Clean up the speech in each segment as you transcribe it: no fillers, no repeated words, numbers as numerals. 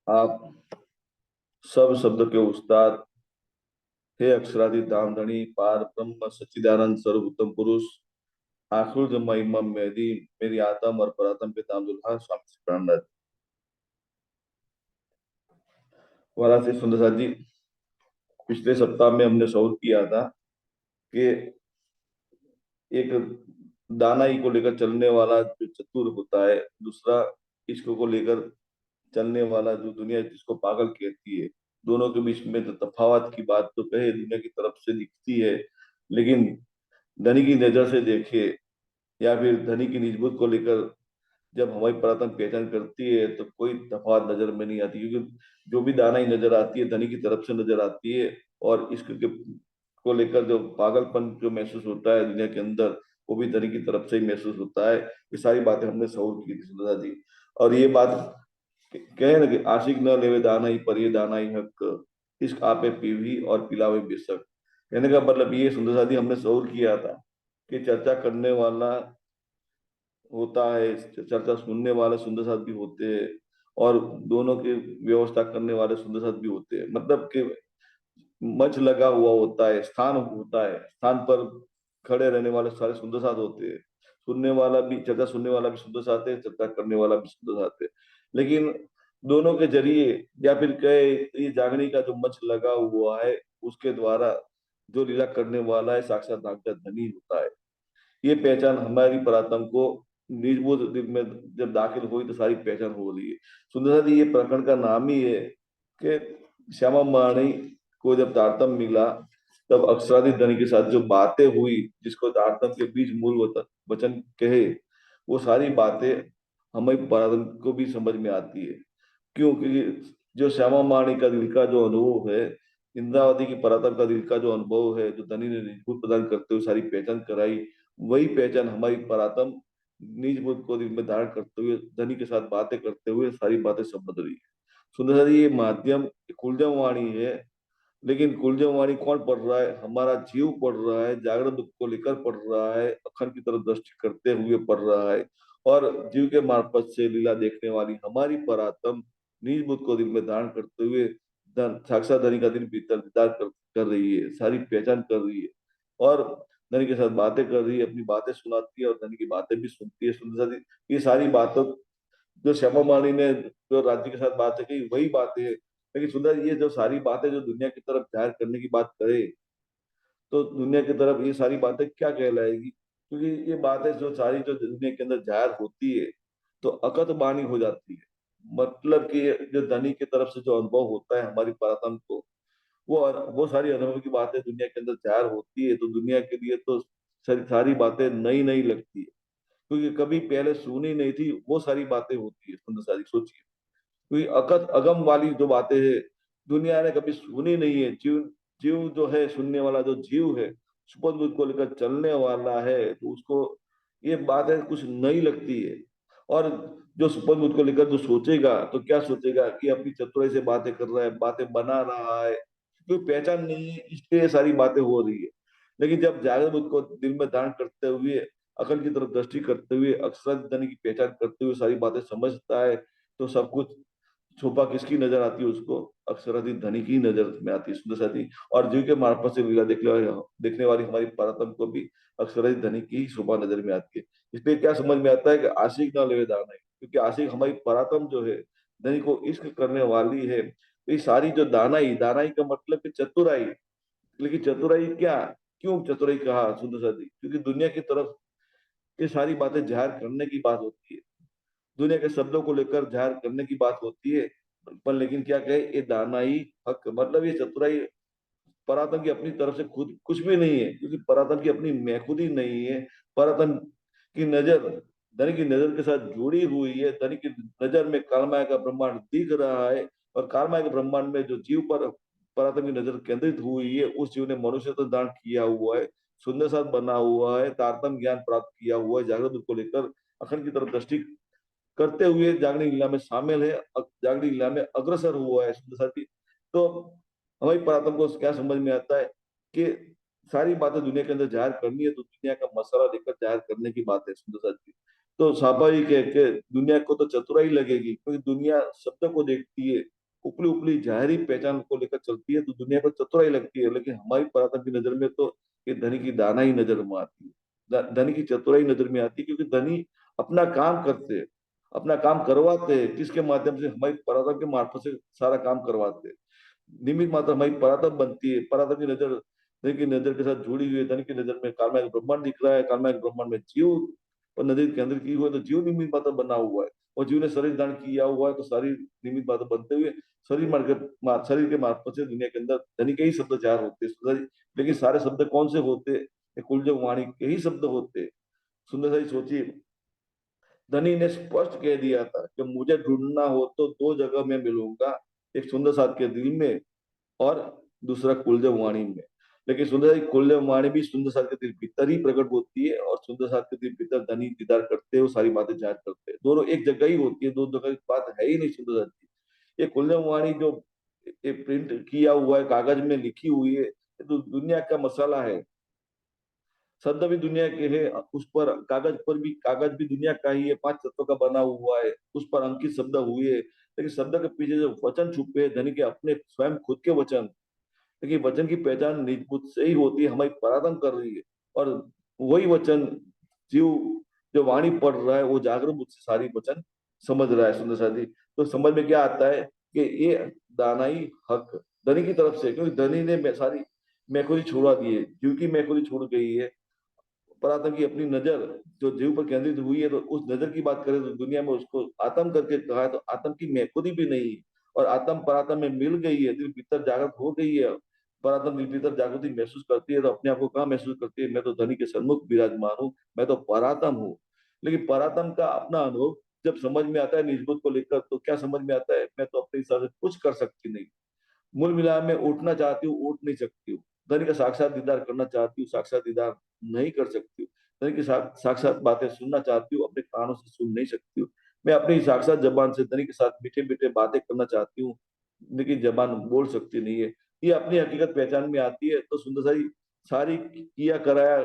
आप सब शब्द के उस्ताद, हे अक्षरादि धामधनी पार ब्रह्म सच्चिदानंद स्वरूप उत्तम पुरुष, आखिर जम्मा इमाम मेहदी, मेरी आत्म और परात्म पिता अब्दुल्ला स्वामी श्री प्राणनाथ। वाराणसी सुंदर साथ जी, पिछले सप्ताह में हमने शौर किया था कि एक दानाई को लेकर चलने वाला जो चतुर होता है, दूसरा इश्क को लेकर चलने वाला जो दुनिया जिसको पागल कहती है, दोनों के बीच में जो तफावत की बात तो कहे दुनिया की तरफ से दिखती है, लेकिन धनी की नजर से देखे या फिर धनी की निस्बत को लेकर जब हमारी पुरातन पहचान करती है तो कोई तफावत नजर में नहीं आती, क्योंकि जो भी दानाई नजर आती है धनी की तरफ से नजर आती है। और इश्क के को लेकर जो पागलपन जो महसूस होता है दुनिया के अंदर, वो भी धनी की तरफ से ही महसूस होता है। ये सारी बातें हमने सऊर की थी सुधा जी। और ये बात कहे ना कि आशिक न लेवे दाना ही पर ये दाना ही हक, इश्क आपे पीवी और पिलावे बेशक। कहने का मतलब ये सुंदर सादी हमने सऊर किया था कि चर्चा करने वाला होता है, चर्चा सुनने वाले सुंदर साथ भी होते हैं, और दोनों की व्यवस्था करने वाले सुंदर साथ भी होते हैं। मतलब कि मंच लगा हुआ होता है, स्थान होता है, स्थान पर खड़े रहने वाले सारे सुंदर साथ होते हैं। सुनने वाला भी, चर्चा सुनने वाला भी सुंदर साथ है, चर्चा करने वाला भी सुंदर साथ है। लेकिन दोनों के जरिए या फिर कहे ये जागने का जो मंच लगा हुआ है, उसके द्वारा जो लीला करने वाला है साक्षात नागराज धनी होता है। ये पहचान हमारी परात्म को निजबोध दिल में जब दाखिल हुई तो सारी पहचान हो रही है। सुंदरता जी, ये प्रकरण का नाम ही है कि श्यामा माणी को जब तारतम मिला, तब अक्षराधि धनी के साथ जो बातें हुई, जिसको तारतम के बीच मूल वचन कहे, वो सारी बातें हमें परात्म को भी समझ में आती है। क्यों? क्योंकि जो श्यामा माणी का दिल का जो अनुभव है, इंद्रावती की परातप का दिल का जो अनुभव है, जो धनी ने निजभूत प्रदान करते हुए सारी पहचान कराई, वही पहचान हमारी परातम निज बुद्ध को दिल में धारण करते हुए धनी के साथ बातें करते हुए सारी बातें समझ रही है। सुंदर जी, ये माध्यम कुलजम वाणी है, लेकिन कुलजम वाणी कौन पढ़ रहा है? हमारा जीव पढ़ रहा है, जागरण दुख को लेकर पढ़ रहा है, अखंड की तरफ दृष्टि करते हुए पढ़ रहा है। और जीव के मार्फत से लीला देखने वाली हमारी परात्म निज बुद्ध को दिल में धारण करते हुए साक्षात धनी का दिल भीतर दीदार कर रही है, सारी पहचान कर रही है, और धनी के साथ बातें कर रही है, अपनी बातें सुनाती है और धनी की बातें भी सुनती है। सुंदर सी ये सारी बातों जो श्यामा मानी ने जो राज्य के साथ बातें की, वही बातें है। लेकिन सुंदर, ये जो सारी बातें जो दुनिया की तरफ जाहिर करने की बात करे, तो दुनिया की तरफ ये सारी बातें क्या कहलाएगी? क्योंकि ये बातें जो सारी जो दुनिया के अंदर जाहिर होती है, तो अकत बानी हो जाती है। मतलब कि जो धनी की तरफ से जो अनुभव होता है हमारी परातन को, वो सारी अनुभव की बातें दुनिया के अंदर जाहिर होती है, तो दुनिया के लिए तो सारी सारी बातें नई नई लगती है, क्योंकि कभी पहले सुनी नहीं थी वो सारी बातें होती है। सुंदर सारी सोचिए, क्योंकि अकत अगम वाली जो बातें हैं दुनिया ने कभी सुनी नहीं है। जीव जीव जो है, सुनने वाला जो जीव है, सुपथ बुद्ध को लेकर चलने वाला है, तो उसको ये बातें कुछ नई लगती है। और जो सुपथ बुद्ध को लेकर जो सोचेगा तो क्या सोचेगा कि अपनी चतुराई से बातें कर रहा है, बातें बना रहा है, क्योंकि पहचान नहीं है इसलिए ये सारी बातें हो रही है। लेकिन जब जागृत बुद्ध को दिल में धारण करते हुए, अकल की तरफ दृष्टि करते हुए, अक्षर धनी की पहचान करते हुए सारी बातें समझता है, तो सब कुछ छुपा किसकी नजर आती है उसको? अक्षराधीन धनी की नजर में आती है सुंदर साथी। और जीव के मार्फत से लीला देखने वाली हमारी परातम को भी अक्षराधीन धनी की ही शोभा नजर में आती है। इसलिए क्या समझ में आता है कि आशिक ना लेवे दाना है, क्योंकि आशिक हमारी परातम जो है, धनी को इश्क करने वाली है। तो ये सारी जो दानाई, दानाई का मतलब कि चतुराई। लेकिन चतुराई क्या, क्यों चतुराई कहा सुंदर साथी? क्योंकि दुनिया की तरफ ये सारी बातें जाहिर करने की बात होती है, दुनिया के शब्दों को लेकर जाहिर करने की बात होती है। पर लेकिन क्या कहे, ये दानाई हक, मतलब ये चतुराई परातन की अपनी तरफ से खुद कुछ भी नहीं है, क्योंकि परातन की अपनी महखुदी नहीं है। परातन की नजर धनी की नजर के साथ जुड़ी हुई है। धनी की नजर में कालमाया का ब्रह्मांड दिख रहा है, और कालमाया के ब्रह्मांड में जो जीव पर परातन की नजर केंद्रित हुई है, उस जीव ने मनुष्य तो दान किया हुआ है, सुंदर साथ बना हुआ है, तारतम ज्ञान प्राप्त किया हुआ है, जागृत को लेकर अखंड की तरफ दृष्टि करते हुए जागरण लीला में शामिल है, जागरण लीला में अग्रसर हुआ है सुंदर साथी। तो हमारी परात्म को क्या समझ में आता है कि सारी बातें दुनिया के अंदर जाहिर करनी है, तो दुनिया का मसाला लेकर जाहिर करने की बात है सुंदर साथी। तो स्वाभाविक है कि दुनिया को तो चतुराई लगेगी, क्योंकि दुनिया शब्द को देखती है, उपली उपली जाहिरी पहचान को लेकर चलती है तो दुनिया को चतुराई लगती है, लेकिन हमारी पराक्रम की नजर में तो ये धनी की दाना ही नजर में आती है, धनी की चतुराई नजर में आती है, क्योंकि धनी अपना काम करते हैं, अपना काम करवाते हैं, किसके माध्यम से, हमारी पराक्रम के मार्फत से सारा काम करवाते हैं। निमित मात्र हमारी परातम बनती है, परातम की नजर धन की नजर के साथ जुड़ी हुई है, धन की नजर में कालमय ब्रह्मांड दिख रहा है, कालमय ब्रह्मांड में जीव और नजर के अंदर की हुआ है, तो जीव निमित मात्र बना हुआ है, और जीव ने शरीर दान किया हुआ है, तो सारी निमित मात्र बनते हुए शरीर के मार्फत से दुनिया के अंदर धनी के ही शब्द चार होते हैं। लेकिन सारे शब्द कौन से होते हैं? ये कुलजग वाणी के ही शब्द होते हैं। सुंदर सा सोचिए, धनी ने स्पष्ट कह दिया था कि मुझे ढूंढना हो तो दो जगह में मिलूंगा, एक सुंदर साथ के दिल में और दूसरा कुलदेव वाणी में। लेकिन सुंदर साथ की कुलदेव वाणी भी सुंदर साथ के दिल भीतर ही प्रकट होती है, और सुंदर साथ के दिल भीतर धनी दीदार करते हैं, वो सारी बातें जाहिर करते हैं, दोनों एक जगह ही होती है, दो जगह की बात है ही नहीं सुंदर साथ की। ये कुलदेव वाणी जो प्रिंट किया हुआ है, कागज में लिखी हुई है, ये तो दुनिया का मसाला है, शब्द भी दुनिया के है, उस पर कागज भी दुनिया का ही है, पांच तत्वों का बना हुआ है, उस पर अंकित शब्द हुए, लेकिन शब्द के पीछे जो वचन छुपे हैं, धनी के अपने स्वयं खुद के वचन। लेकिन वचन की पहचान निज बुद्ध से ही होती है, हमारी पराक्रम कर रही है, और वही वचन जीव जो वाणी पढ़ रहा है वो जागरूक बुद्ध से सारी वचन समझ रहा है सुंदर साथी। तो समझ में क्या आता है कि ये दानाई हक धनी की तरफ से, क्योंकि धनी ने सारी मैखुरी छुड़ा दी है, जीव की मैखुरी छूट गई है, परात्म की अपनी नजर जो जीव पर केंद्रित हुई है, तो उस नजर की बात करें तो दुनिया में उसको आत्म करके कहा है, तो आत्म की मैखुदी भी नहीं, और आत्म परात्म में मिल गई है, दिल भीतर जागृत हो गई है, परात्म दिल भीतर जागृति महसूस करती है, तो अपने आप को कहाँ महसूस करती है? मैं तो धनी के सन्मुख विराजमान हूँ, मैं तो परात्म हूँ। लेकिन परात्म का अपना अनुभव जब समझ में आता है निजबुद्ध को लेकर, तो क्या समझ में आता है? मैं तो अपने हिसाब से कुछ कर सकती नहीं, मूल मिला में उठना चाहती हूँ, उठ नहीं सकती हूँ, धनी का साक्षात दीदार करना चाहती हूँ, साक्षात दीदार नहीं कर सकती हूँ, धनी की साक्षात बातें सुनना चाहती हूँ, अपने कानों से सुन नहीं सकती हूँ, मैं अपनी साक्षात जबान से धनी के साथ मीठे मीठे बातें करना चाहती हूँ, लेकिन जबान बोल सकती नहीं है। ये अपनी हकीकत पहचान में आती है, तो सुंदर सारी सारी किया कराया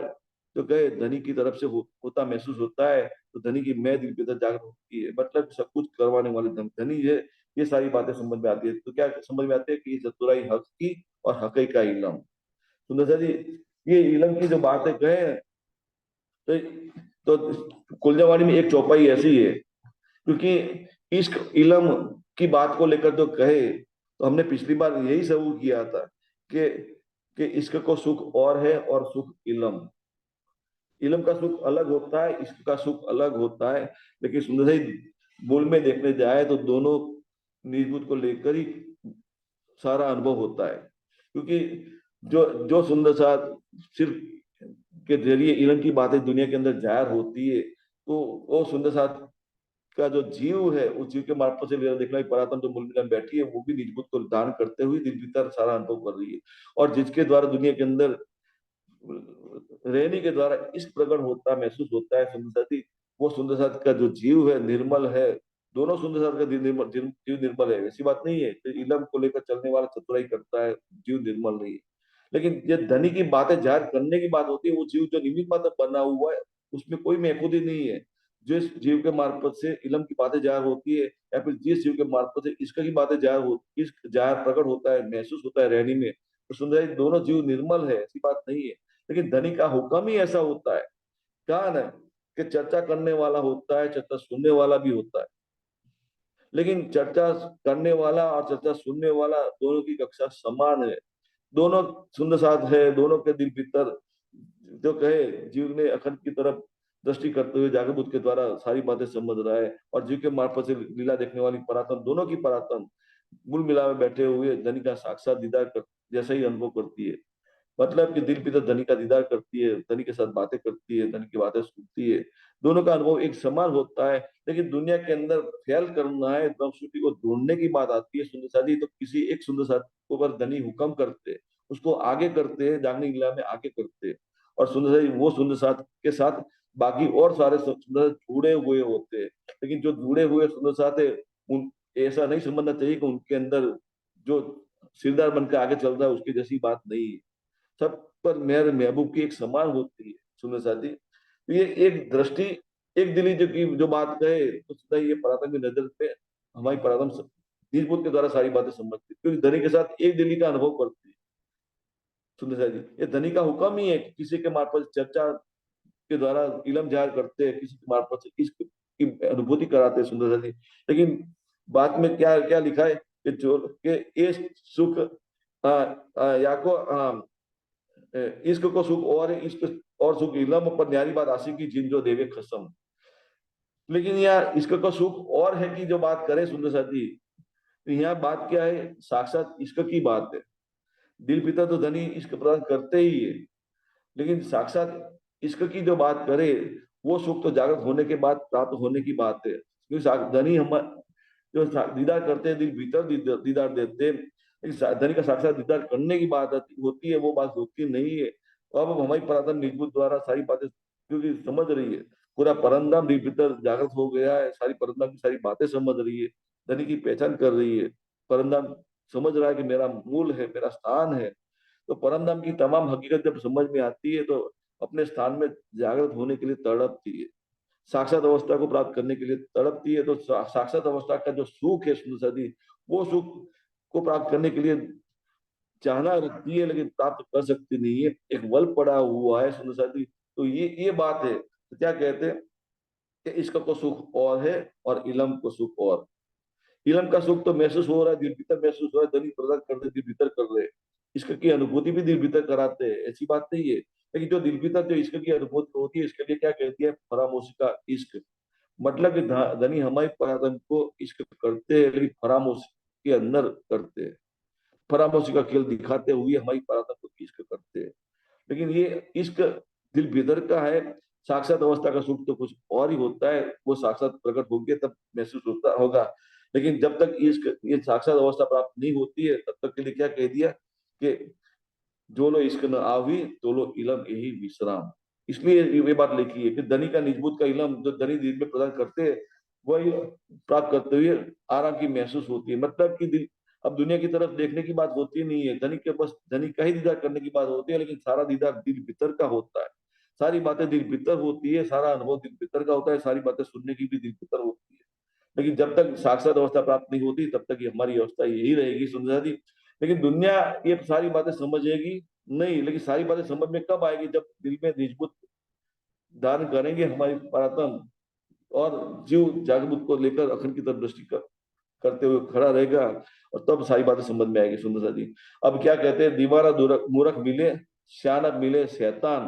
जो कहे धनी की तरफ से होता महसूस होता है, तो धनी की मैं दिल पे जागृत होती है, मतलब सब कुछ करवाने वाले धनी है। ये सारी बातें समझ में आती है, तो क्या समझ में आती है कि चतुराई हक की और हक का इलम। सुंदर सा जी, ये इलम की जो बातें कहे, तो कुलजवानी में एक चौपाई ऐसी है, क्योंकि इश्क इलम की बात को लेकर जो कहे, तो हमने पिछली बार यही सबूत किया था कि इश्क को सुख और है, और सुख इलम, इलम का सुख अलग होता है, इश्क का सुख अलग होता है। लेकिन सुंदर ही मूल में देखने जाए तो दोनों निजबूत को लेकर ही सारा अनुभव होता है, क्योंकि जो जो सुंदर साथ सिर्फ के जरिए इलम की बातें दुनिया के अंदर जाहिर होती है, तो वो सुंदर साथ का जो जीव है, उस जीव के मार्फत से देखना ही परातम जो मूल में बैठी है, वो भी निजबूत को दान करते हुए दिल भीतर सारा अनुभव कर रही है, और जिसके द्वारा दुनिया के अंदर रहने के द्वारा इस प्रकट होता है, महसूस होता है सुंदर साथी, वो सुंदर साथ का जो जीव है निर्मल है, दोनों सुंदर साथ का जीव निर्मल है, ऐसी बात नहीं है तो इलम को लेकर चलने वाला चतुराई करता है, जीव निर्मल नहीं है। लेकिन ये धनी की बातें जाहिर करने की बात होती है, वो जीव जो निमित्त मात्र बना हुआ है, उसमें कोई महफूदी नहीं है। जिस जीव के मार्फत से इलम की बातें जाहिर होती है, या फिर जिस जीव के मार्फत से इश्क की बातें इश्क जाहिर प्रकट होता है, महसूस होता है रहनी में, तो सुंदर दोनों जीव निर्मल है, ऐसी बात नहीं है। लेकिन धनी का हुक्म ही ऐसा होता है, कहा ना, कि चर्चा करने वाला होता है, चर्चा सुनने वाला भी होता है, लेकिन चर्चा करने वाला और चर्चा सुनने वाला दोनों की कक्षा समान है, दोनों सुंदर साथ है, दोनों के दिल भीतर जो कहे जीव ने अखंड की तरफ दृष्टि करते हुए जागृत बुद्ध के द्वारा सारी बातें समझ रहा है, और जीव के मार्फत से लीला देखने वाली परात्म, दोनों की परात्म मूल मिला में बैठे हुए धनी का साक्षात दीदार जैसा ही अनुभव करती है, मतलब कि दिल भी तो धनी का दीदार करती है, धनी के साथ बातें करती है, धनी की बातें सुनती है, दोनों का अनुभव एक समान होता है। लेकिन दुनिया के अंदर फैल करना है, ब्रह्मश्रुति को ढूंढने की बात आती है सुंदर साथी, तो किसी एक सुंदर साथी को पर धनी हुक्म करते हैं, उसको आगे करते हैं, जागने लीला में आगे करते हैं, और सुंदर साथी वो सुंदर साथ के साथ बाकी और सारे सुंदर जुड़े हुए होते हैं। लेकिन जो जुड़े हुए सुंदर साथ है, उन ऐसा नहीं समझना चाहिए कि उनके अंदर जो सिरदार बनकर आगे चल रहा है उसकी जैसी बात नहीं है, सब पर मेहर महबूब की एक समान होती है सुंदर साथी। तो ये एक दृष्टि, एक दिली जो की जो बात कहे, तो सदा ये पराक्रम की नजर पे हमारी पराक्रम निजबुद्ध के द्वारा सारी बातें समझती है, क्योंकि धनी के साथ एक दिली का अनुभव करती है। सुंदर सा जी, ये धनी का हुक्म ही है कि किसी के मार्फत चर्चा के द्वारा इलम जाहिर करते हैं, किसी के मार्फत से इश्क की अनुभूति कराते हैं। सुंदर सा जी, लेकिन बात में क्या क्या लिखा है कि जो के ये सुख या को इश्क को सुख और इश्क और सुख इलम पर न्यारी बात आशिकी जिन जो देवे खसम। लेकिन यहाँ इश्क का सुख और है कि जो बात करे सुंदर साथी, तो यहाँ बात क्या है, साक्षात इश्क की बात है। दिल पिता तो धनी इश्क प्रदान करते ही है, लेकिन साक्षात इश्क की जो बात करे वो सुख तो जागृत होने के बाद प्राप्त होने की बात है, क्योंकि धनी हम जो दीदार करते हैं दिल भीतर दीदार देते हैं, लेकिन धनी का साक्षात दीदार करने की बात होती है, वो बात होती नहीं है। तो अब हमारी पराधन निर्भुत द्वारा सारी बातें क्योंकि समझ रही है, पूरा परंदाम दिल भीतर जागृत हो गया है, सारी परंदाम की सारी बातें समझ रही है, धनी की पहचान कर रही है। परंदाम समझ रहा है कि मेरा मूल है, मेरा स्थान है। तो परमधाम की तमाम हकीकत जब समझ में आती है तो अपने स्थान में जागृत होने के लिए तड़पती है, साक्षात अवस्था को प्राप्त करने के लिए तड़पती है। तो साक्षात अवस्था का जो सुख है सुंदर सदी, वो सुख को प्राप्त करने के लिए चाहना रखती है, लेकिन प्राप्त कर सकती नहीं है, एक बल पड़ा हुआ है सुंदर सदी। तो ये बात है, तो क्या कहते हैं कि इश्क को सुख और है और इलम को सुख और। इलम का सुख तो महसूस हो रहा है, दिल भीतर महसूस हो रहा है, धनी प्रदान कर रहे दिल भीतर कर रहे, इश्क की अनुभूति भी दिल भीतर कराते हैं, ऐसी बात नहीं है। लेकिन जो दिल भीतर जो इश्क की अनुभूति होती है, इसके लिए क्या कहती है, फरामोशी का इश्क। मतलब कि धनी हमारे पराधन को इश्क करते हैं, लेकिन फरामोशी के अंदर करते हैं, फरामोशी का खेल दिखाते हुए हमारी पराधन को इश्क करते हैं। लेकिन ये इश्क दिल भीतर का है, साक्षात अवस्था का सुख तो कुछ और ही होता है, वो साक्षात प्रकट होगी तब महसूस होता होगा। लेकिन जब तक इश्क ये साक्षात अवस्था प्राप्त नहीं होती है, तब तक के लिए क्या कह दिया कि जो लो इश्क न आवी तो लो इलम यही विश्राम। इसलिए ये बात लिखी है कि धनी का निजबूत का इलम जो धनी दिल में प्रदान करते हैं, वही प्राप्त करते हुए आराम की महसूस होती है। मतलब कि दिल अब दुनिया की तरफ देखने की बात होती नहीं है, धनी के बस धनी का ही दीदार करने की बात होती है, लेकिन सारा दीदार दिल भीतर का होता है, सारी बातें दिल भीतर होती है, सारा अनुभव दिल भीतर का होता है, सारी बातें सुनने की भी दिल भीतर होती है। लेकिन जब तक साक्षात अवस्था प्राप्त नहीं होती, तब तक ये हमारी अवस्था यही रहेगी सुंदर जी। लेकिन दुनिया ये सारी बातें समझेगी नहीं, लेकिन सारी बातें समझ में कब आएगी, जब दिल में निजबुत धारण करेंगे हमारी परात्म, और जीव जागरूक को लेकर अखंड की तरफ दृष्टि करते हुए खड़ा रहेगा, और तब सारी बातें समझ में आएगी सुंदर जी। अब क्या कहते हैं, दीवारा मूर्ख मिले सियानत मिले शैतान,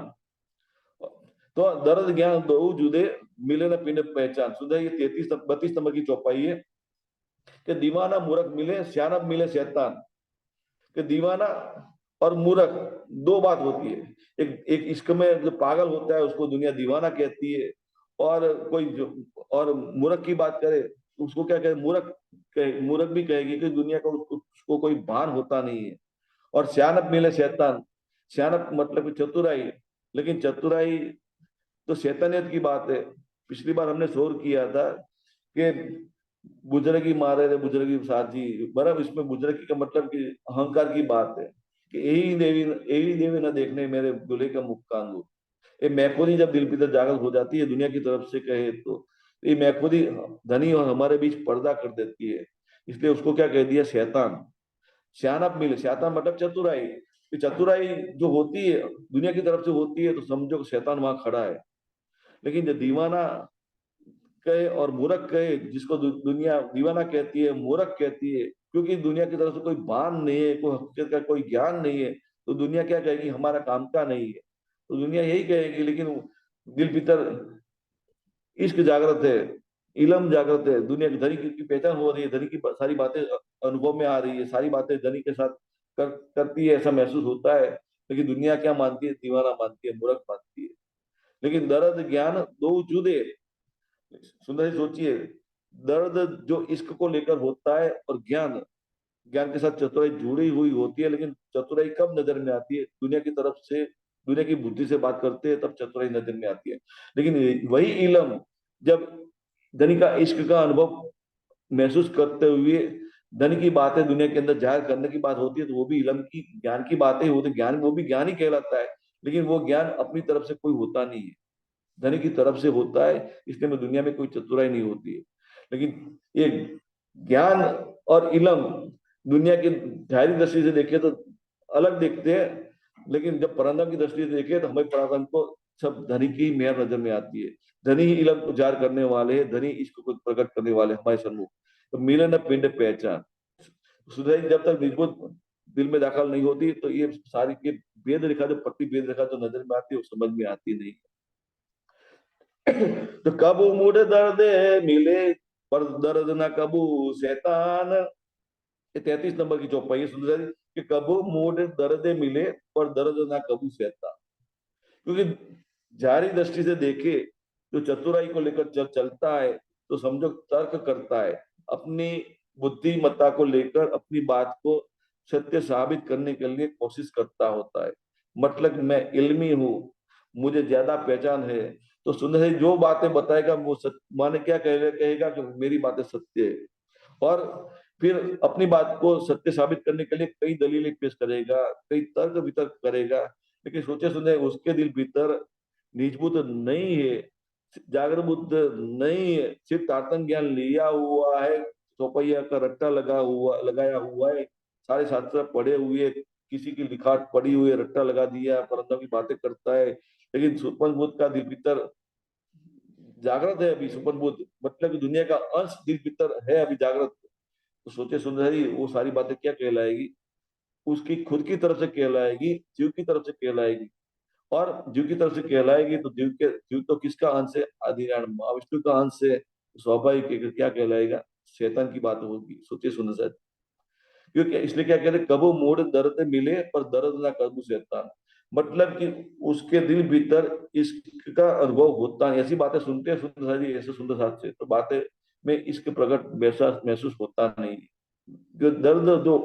तो दर्द ज्ञान दो जुदे मिले न पीने पहचान। सुंदर ये 32 नंबर की चौपाई है कि दीवाना मूर्ख मिले सियानत मिले शैतान, कि दीवाना और मूर्ख दो बात होती है। एक एक इश्क में जो पागल होता है उसको दुनिया दीवाना कहती है, और कोई जो और मूर्ख की बात करे उसको क्या कहे, मूर्ख भी कहेगी कि दुनिया को उसको कोई भान होता नहीं है। और सियानत मिले शैतान, सियानत मतलब चतुराई, लेकिन चतुराई तो शैतानियत की बात है। पिछली बार हमने शोर किया था कि बुजुर्गी मारे रे बुजुर्गी साथी, बराबर इसमें बुजुर्गी का मतलब कि अहंकार की बात है, कि यही देवी न देखने मेरे दूल्हे का मुख कांदू। ये मैखुदी जब दिल भीतर जागृत हो जाती है दुनिया की तरफ से कहे तो ये मैखुदी धनी और हमारे बीच पर्दा कर देती है, इसलिए उसको क्या कह दिया, शैतान। सियानत मिले, शैतान मतलब चतुराई, कि चतुराई जो होती है दुनिया की तरफ से होती है तो समझो कि शैतान वहां खड़ा है। लेकिन जो दीवाना कहे और मूर्ख कहे, जिसको दुनिया दीवाना कहती है मूर्ख कहती है, क्योंकि दुनिया की तरफ से कोई भान नहीं है, कोई हकीकत का कोई ज्ञान नहीं है, तो दुनिया क्या कहेगी, हमारा काम का नहीं है, तो दुनिया यही कहेगी। लेकिन दिल भीतर इश्क जागृत है, इलम जागृत है, दुनिया की धनी की पहचान हो रही है, धनी की सारी बातें अनुभव में आ रही है, सारी बातें धनी के साथ करती है, ऐसा महसूस होता है। लेकिन दुनिया क्या मानती है, दीवाना मानती है, मूर्ख मानती है। लेकिन दर्द ज्ञान दो जुदे, सुंदर जी सोचिए, दर्द जो इश्क को लेकर होता है और ज्ञान, ज्ञान के साथ चतुराई जुड़ी हुई होती है। लेकिन चतुराई कब नजर में आती है, दुनिया की तरफ से दुनिया की बुद्धि से बात करते हैं तब चतुराई नजर में आती है। लेकिन वही इलम जब धनी का इश्क का अनुभव महसूस करते हुए धन की बातें दुनिया के अंदर जाहिर करने की बात होती है, तो वो भी इलम की ज्ञान की बातें होती है, ज्ञान वो भी ज्ञान ही कहलाता है। लेकिन वो ज्ञान अपनी तरफ से कोई होता नहीं है, धनी की तरफ से होता है, इसलिए में दुनिया में कोई चतुराई नहीं होती है। लेकिन ये ज्ञान और इलम, दुनिया की जाहिरी दृष्टि से देखे तो अलग देखते हैं, लेकिन जब परंदम की दृष्टि से देखे तो हमें परंदम को सब धनी की मेहर नजर में आती है। धनी ही इलम को जार करने वाले हैं, धनी इश्क को प्रकट करने वाले हमारे सन्मुख। तो मिलन न पिंड पहचान, सुधाई जब तक निजबूत दिल में दाखिल नहीं होती तो ये सारी के भेद रेखा, जो पट्टी भेद रेखा जो नजर में आती है वो समझ में आती नहीं। तो कब मुड़ दर्द मिले पर दर्द ना कबू शैतान, ये 33 नंबर की चौपाई है सुंदर जी, कि कबू मूड दर्द मिले पर दर्द ना कबू शैतान। क्योंकि जारी दृष्टि से देखे जो चतुराई को लेकर जब चलता है तो समझो तर्क करता है, अपनी बुद्धिमत्ता को लेकर अपनी बात को सत्य साबित करने के लिए कोशिश करता होता है। मतलब मैं इल्मी हूँ, मुझे ज्यादा पहचान है, तो सुंदर जी जो बातें बताएगा वो माने क्या कहेगा कि मेरी बातें सत्य है। और फिर अपनी बात को सत्य साबित करने के लिए कई दलीलें पेश करेगा, कई तर्क वितर्क करेगा, लेकिन सोचे सुने उसके दिल भीतर निजबूत नहीं है, जागरूक नहीं है, सिर्फ तार्तन ज्ञान लिया हुआ है, चौपैया का रट्टा लगाया हुआ है, सारे शास्त्र पढ़े हुए, किसी की लिखाट पढ़ी हुई है, रट्टा लगा दिया, परंतु की बातें करता है, लेकिन सुपन बुद्ध का दिल भीतर जागृत है अभी। सुपन बुद्ध मतलब कि दुनिया का अंश दिल भीतर है अभी जागृत। तो सोचे सुंदरी वो सारी बातें क्या कहलाएगी, उसकी खुद की तरफ से कहलाएगी, जीव की तरफ से कहलाएगी। और जीव की तरफ से कहलाएगी तो जीव तो किसका अंश है, आदिनारायण महाविष्णु का अंश है, तो स्वाभाविक है कि क्या कहलाएगा, शैतान की बात होगी। सोचिए सुंदर साहब, क्योंकि इसलिए क्या कहते हैं, कबो मोड़ दर्द मिले पर दर्द ना कबू शैतान, मतलब कि उसके दिल भीतर इसका अनुभव होता है। ऐसी बातें सुनते हैं सुंदर साहब जी, ऐसे सुंदर साहब से तो बातें में इसके प्रकट वैसा महसूस होता नहीं। जो दर्द जो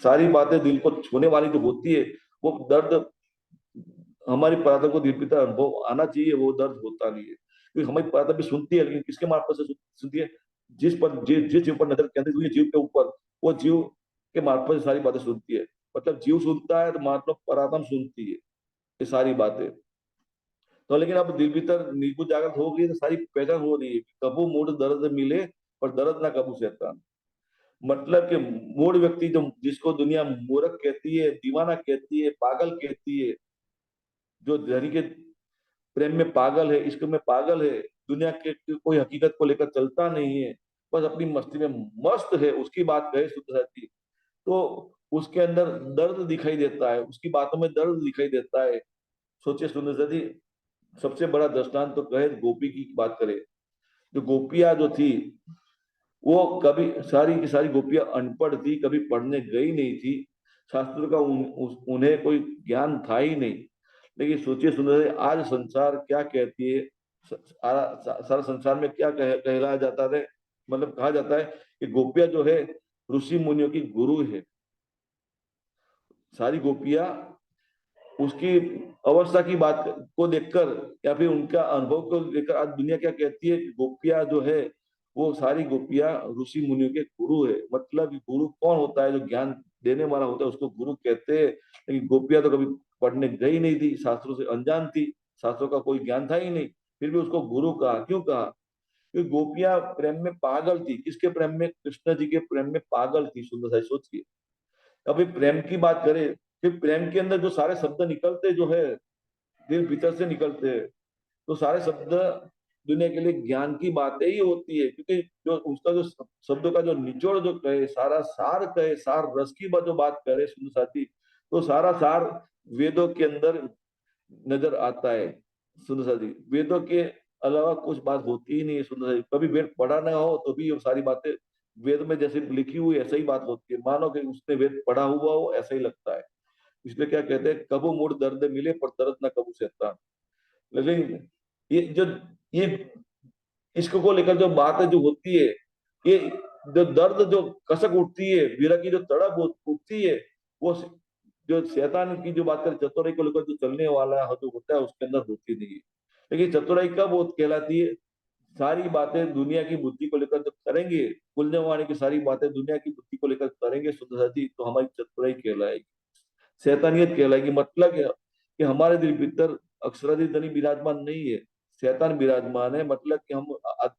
सारी बातें दिल को छूने वाली जो होती है, वो दर्द हमारी प्रार्थना को दिल पिता अनुभव आना चाहिए, वो दर्द होता नहीं है। क्योंकि हमारी प्रार्थना भी सुनती है, लेकिन किसके मार्फत से सुनती है, जिस जीव पर नजर केंद्रित हुई है, जीव के ऊपर, वो जीव के मार्फत से सारी बातें सुनती है। मतलब जीव सुनता है तो मतलब परात्मा सुनती है ये सारी बातें। तो लेकिन अब दिल भीतर नींबू जागृत हो गई तो सारी पहचान हो रही है, कबू मूड दर्द मिले पर दर्द ना कबू शैतान। मतलब कि मूड व्यक्ति जो जिसको दुनिया मूर्ख कहती है, दीवाना कहती है, पागल कहती है, जो धनी के प्रेम में पागल है, इश्क में पागल है, दुनिया के कोई हकीकत को लेकर चलता नहीं है, बस अपनी मस्ती में मस्त है, उसकी बात कहे शुद्ध रहती तो उसके अंदर दर्द दिखाई देता है, उसकी बातों में दर्द दिखाई देता है। सोचिए सुंदर सती, सबसे बड़ा दृष्टांत तो कहे गोपी की बात करें, जो गोपियां जो थी वो कभी सारी की सारी गोपियां अनपढ़ थी, कभी पढ़ने गई नहीं थी, शास्त्र का उन्हें कोई ज्ञान था ही नहीं। लेकिन सोचिए सुंदर, आज संसार क्या कहती है, सारा संसार में क्या कहलाया जाता है, मतलब कहा जाता है कि गोपियां जो है ऋषि मुनियों की गुरु है। सारी गोपियां उसकी अवस्था की बात को देखकर या फिर उनका अनुभव को लेकर आज दुनिया क्या कहती है, गोपियां जो है वो सारी गोपियां ऋषि मुनियों के गुरु है। मतलब गुरु कौन होता है, जो ज्ञान देने वाला होता है उसको गुरु कहते हैं। लेकिन गोपियां तो कभी पढ़ने गई नहीं थी, शास्त्रों से अनजान थी, शास्त्रों का कोई ज्ञान था ही नहीं, फिर भी उसको गुरु कहा। क्यों कहा, क्योंकि गोपियां प्रेम में पागल थी। किसके प्रेम में, कृष्ण जी के प्रेम में पागल थी। सुंदर सा सोचिए, अभी प्रेम की बात करें, फिर प्रेम के अंदर जो सारे शब्द निकलते जो है दिल भीतर से निकलते हैं, तो सारे शब्द दुनिया के लिए ज्ञान की बातें ही होती है। क्योंकि जो उसका जो शब्दों का जो निचोड़ जो कहे, सारा सार कहे, सार रस की जो बात करे सुंदर साथी, तो सारा सार वेदों के अंदर नजर आता है। सुंदर साथी, वेदों के अलावा कुछ बात होती ही नहीं है। सुंदर साथी, कभी वेद पढ़ा ना हो तो भी ये सारी बातें वेद में जैसे लिखी हुई ऐसा ही बात होती है, मानो कि उसने वेद पढ़ा हुआ हो ऐसा ही लगता है। इसलिए क्या कहते हैं, कबू मुड़ दर्द मिले पर दर्द ना कबू सहता। लेकिन ये जो ये इश्क को लेकर जो बातें जो होती है, ये जो दर्द जो कसक उठती है, वीरा की जो तड़प उठती है, वो जो शैतान की जो बात करें चतुराई को लेकर जो चलने वाला जो होता है उसके अंदर होती नहीं है। लेकिन चतुराई कब वो कहलाती है, सारी बातें दुनिया की बुद्धि को लेकर जब करेंगे, कुलने वाले की सारी बातें दुनिया की बुद्धि को लेकर करेंगे शुद्ध साथी, तो हमारी चतुराई कहलाएगी, शैतानियत कहलाएगी। मतलब कि हमारे दिल भीतर अक्षराधीश धनी विराजमान नहीं है, शैतान विराजमान है। मतलब कि हम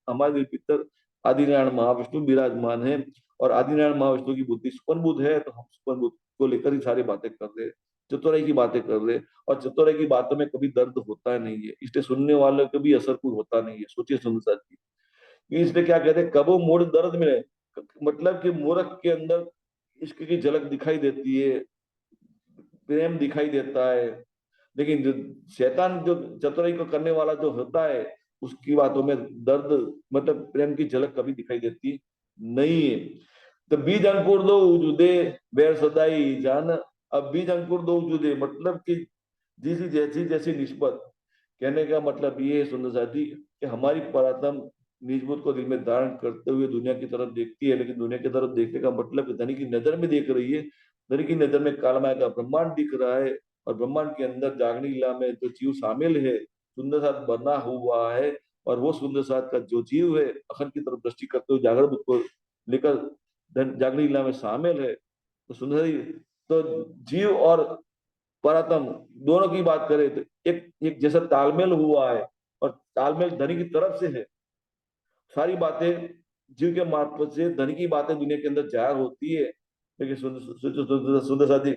हमारे दिल भीतर आदिनारायण महाविष्णु विराजमान है, और आदिनारायण महाविष्णु की बुद्धि सुपन बुद्ध है, तो हम सुपन बुद्ध को लेकर ही सारी बातें कर रहे हैं, चतुराई की बातें कर रहे हैं। और चतुराई की बातों में कभी दर्द होता नहीं है, इसलिए सुनने वालों को भी असर कुछ होता नहीं है। सोचिए सुंदर जी, इसलिए क्या कहते हैं, कबो मोड़ दर्द मिले, मतलब कि मूर्ख के अंदर इश्क की झलक दिखाई देती है, प्रेम दिखाई देता है, लेकिन जो शैतान, जो चतुराई को करने वाला जो होता है, उसकी बातों में दर्द, मतलब प्रेम की झलक कभी दिखाई देती नहीं है। तो बीज अंकुर दो जुदे, बैर सदाई जान। अब बीज अंकुर दो जुदे, मतलब कि जैसी जैसी जैसी निस्बत, कहने का मतलब ये है सुंदर साथी, कि हमारी परात्म निस्बत को दिल में धारण करते हुए दुनिया की तरफ देखती है, लेकिन दुनिया की तरफ देखने का मतलब धनी की नजर में देख रही है। धनी की नजर में कालमाया का ब्रह्मांड दिख रहा है, और ब्रह्मांड के अंदर जागनी लीला में जो जीव शामिल है, सुंदर साथ बना हुआ है, और वो सुंदर साथ का जो जीव है, अखंड की तरफ दृष्टि करते हुए जागरण बुद्ध को लेकर जागनी लीला में शामिल है। तो सुंदर, तो जीव और परातम दोनों की बात करें तो एक एक जैसा तालमेल हुआ है, और तालमेल धनी की तरफ से है। सारी बातें जीव के मार्फत से धनी की बातें दुनिया के अंदर जाहिर होती है, लेकिन सुंदर साथी,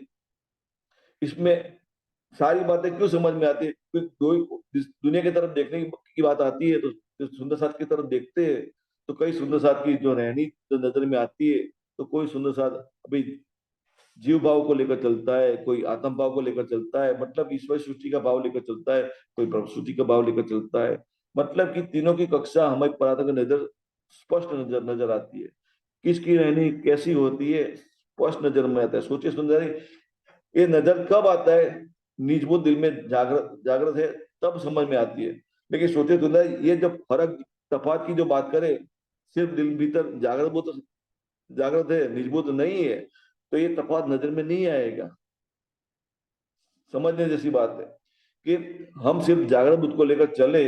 इसमें सारी बातें क्यों समझ में आती है, दुनिया की तरफ देखने की बात आती है, तो सुंदर साथ की तरफ देखते हैं, तो कई सुंदर साथ की जो रहनी जो नजर में आती है, तो कोई सुंदर साथ अभी जीव भाव को लेकर चलता है, कोई आत्म भाव को लेकर चलता है, मतलब ईश्वर सृष्टि का भाव लेकर चलता है, कोई प्रभु सृष्टि का भाव लेकर चलता है। मतलब कि तीनों की कक्षा हमारी परात्पर नजर स्पष्ट नजर नजर आती है। किसकी रहनी कैसी होती है, स्पष्ट नजर में आता है। सोचिए सुंदर, ये नजर कब आता है, निजबुद्ध दिल में जागृत जागृत है तब समझ में आती है। लेकिन सोचिए सुंदर, ये जब फर्क तफात की जो बात करें, सिर्फ दिल भीतर जागृत बुद्ध जागृत है, निजबुद्ध नहीं है, तो ये तफात नजर में नहीं आएगा। समझने जैसी बात है कि हम सिर्फ जागृत बुद्ध को लेकर चले,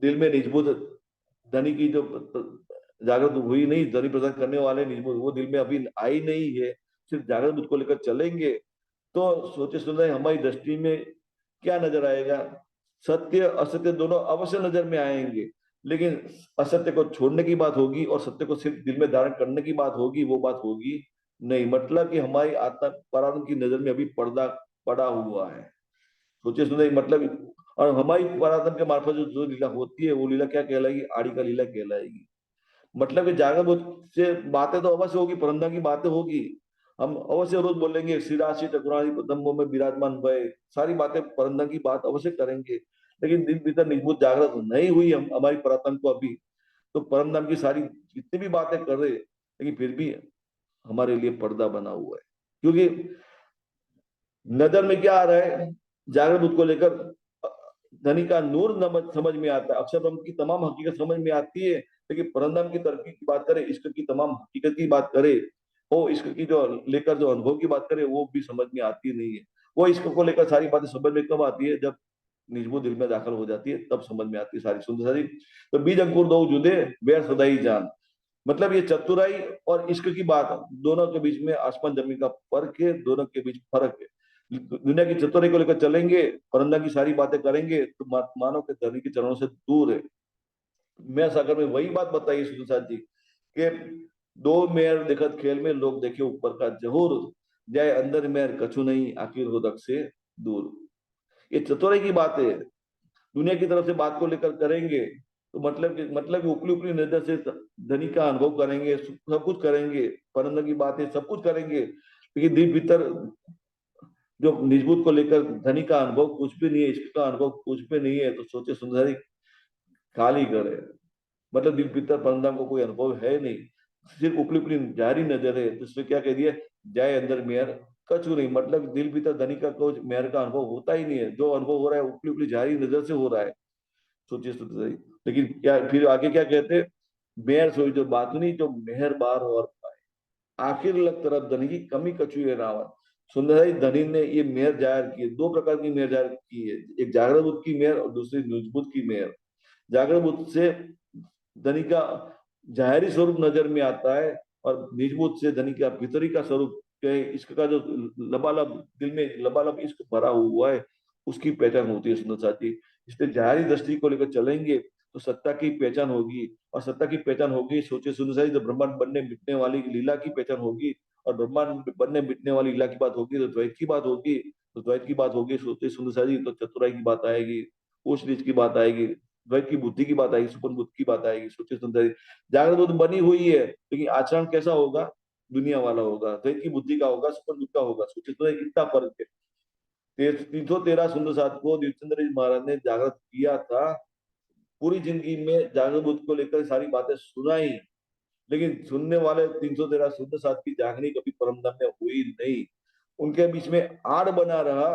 दिल में निजबुद्ध धनी की जो जागृत हुई नहीं, धनी प्रदान करने वाले निजबुद्ध वो दिल में अभी आई नहीं है, सिर्फ जागृत बुद्ध को लेकर चलेंगे, तो सोचे सुने हमारी दृष्टि में क्या नजर आएगा, सत्य असत्य दोनों अवश्य नजर में आएंगे, लेकिन असत्य को छोड़ने की बात होगी और सत्य को सिर्फ दिल में धारण करने की बात होगी, वो बात होगी नहीं। मतलब कि हमारी आत्मा परात्म की नजर में अभी पर्दा पड़ा हुआ है। सोचिए सुनिए, मतलब और हमारी परात्म के मार्फत जो लीला होती है, वो लीला क्या कहलाएगी, आड़ी का लीला कहलाएगी। मतलब कि जागृत बुद्ध से बातें तो अवश्य होगी, परंदा की बातें होगी, हम अवश्य रोज बोलेंगे श्री राशि चक्रासी पदम्बों में विराजमान भय, सारी बातें परंदा की बात अवश्य करेंगे, लेकिन दिन भीतर निजबूत जागृत नहीं हुई हम हमारी परात्म को अभी, तो परम धाम की सारी जितनी भी बातें कर रहे, लेकिन फिर भी हमारे लिए पर्दा बना हुआ है। क्योंकि नजर में क्या आ रहा है, जागृत बुद्ध को लेकर धनी का नूर समझ में आता है, अक्षर ब्रह्म की तमाम हकीकत समझ में आती है, लेकिन परंदम की तरक्की की बात करें, इश्क की तमाम हकीकत की बात करे, वो इश्क की जो लेकर जो अनुभव की बात करे, वो भी समझ में आती नहीं है। वो इश्क को लेकर सारी बातें समझ में कब आती है, जब निजबो दिल में दाखिल हो जाती है, तब समझ में आती है सारी सुंदर सारी। तो बीज अंकुर दो जुदे, बेर सदाई जान, मतलब ये चतुराई और इश्क की बात, दोनों के बीच में आसमान जमीन का फर्क है, दोनों के बीच फर्क है। दुनिया की चतुराई को लेकर चलेंगे, परंदा की सारी बातें करेंगे, तो मानव के धनी के चरणों से दूर है। मैं सागर में वही बात बताई सुशांत जी के, दो मेयर देखत खेल में लोग देखे ऊपर का जहूर, जाए अंदर मेयर कछु नहीं आखिर हो दक से दूर। ये चतुराई की बात है, दुनिया की तरफ से बात को लेकर करेंगे, तो मतलब उपली उपली नजर से धनी का अनुभव करेंगे, सब कुछ करेंगे, परंदा की बात है, सब कुछ करेंगे, लेकिन दिल भीतर जो निजबूत को लेकर धनी का अनुभव कुछ भी नहीं है, इश्क का अनुभव कुछ भी नहीं है, तो सोचे सुंदरी खाली करे, मतलब दिल भीतर परंदा को कोई अनुभव है नहीं, सिर्फ उपली उपली जारी नजर है, तो इसमें क्या कह दिया, जाए अंदर मेयर कछु नहीं, मतलब दिल भीतर धनी का कोई मेयर का अनुभव होता ही नहीं है, जो अनुभव हो रहा है उपली उपली जारी नजर से हो रहा है। सोचिए सही, लेकिन क्या फिर आगे क्या कहते, मेहर सोई जो बात नहीं जो मेहर बार और आखिर लग तरफ धनी की कमी कछु है रावण। सुंदरई धनी ने ये मेहर जाहिर की है, दो प्रकार की मेहर जाहिर की है, एक जागृत बुद्ध की मेहर और दूसरी निर्बुद्ध की मेहर। जागृत बुद्ध से धनी का जाहिरी स्वरूप नजर में आता है, और निजबुद्ध से धनी का भीतरी का स्वरूप के इश्क का जो लबालब दिल में लबालब इश्क भरा हुआ है, उसकी पहचान होती है सुंदर साथी। इसलिए जाहिरी दृष्टि को लेकर चलेंगे, तो सत्ता की पहचान होगी, और सत्ता की पहचान होगी सोचे सुन सारी, तो ब्रह्मांड बनने मिटने वाली लीला की पहचान होगी, और ब्रह्मांड बनने मिटने वाली लीला की बात होगी तो द्वैत की बात होगी, तो द्वैत की बात होगी सोचे सुन सारी, तो चतुराई की बात आएगी, ऊंच नीच की बात आएगी, द्वैत की बुद्धि की बात आएगी, सुपन बुद्धि की बात आएगी, सोचे सुन सारी। जागृत बुद्धि बनी हुई है, लेकिन आचरण कैसा होगा, दुनिया वाला होगा, द्वैत की बुद्धि का होगा, सुपन बुद्धि का होगा, सोचे तो कितना फर्क है। 313 सुंदर साथ को दिवचंद्र जी महाराज ने जागृत किया था, पूरी जिंदगी में जागृत बुद्ध को लेकर सारी बातें सुनाई, लेकिन सुनने वाले 313 शुद्ध साथ की जागनी कभी परमधाम में हुई नहीं। उनके बीच में आड़ बना रहा,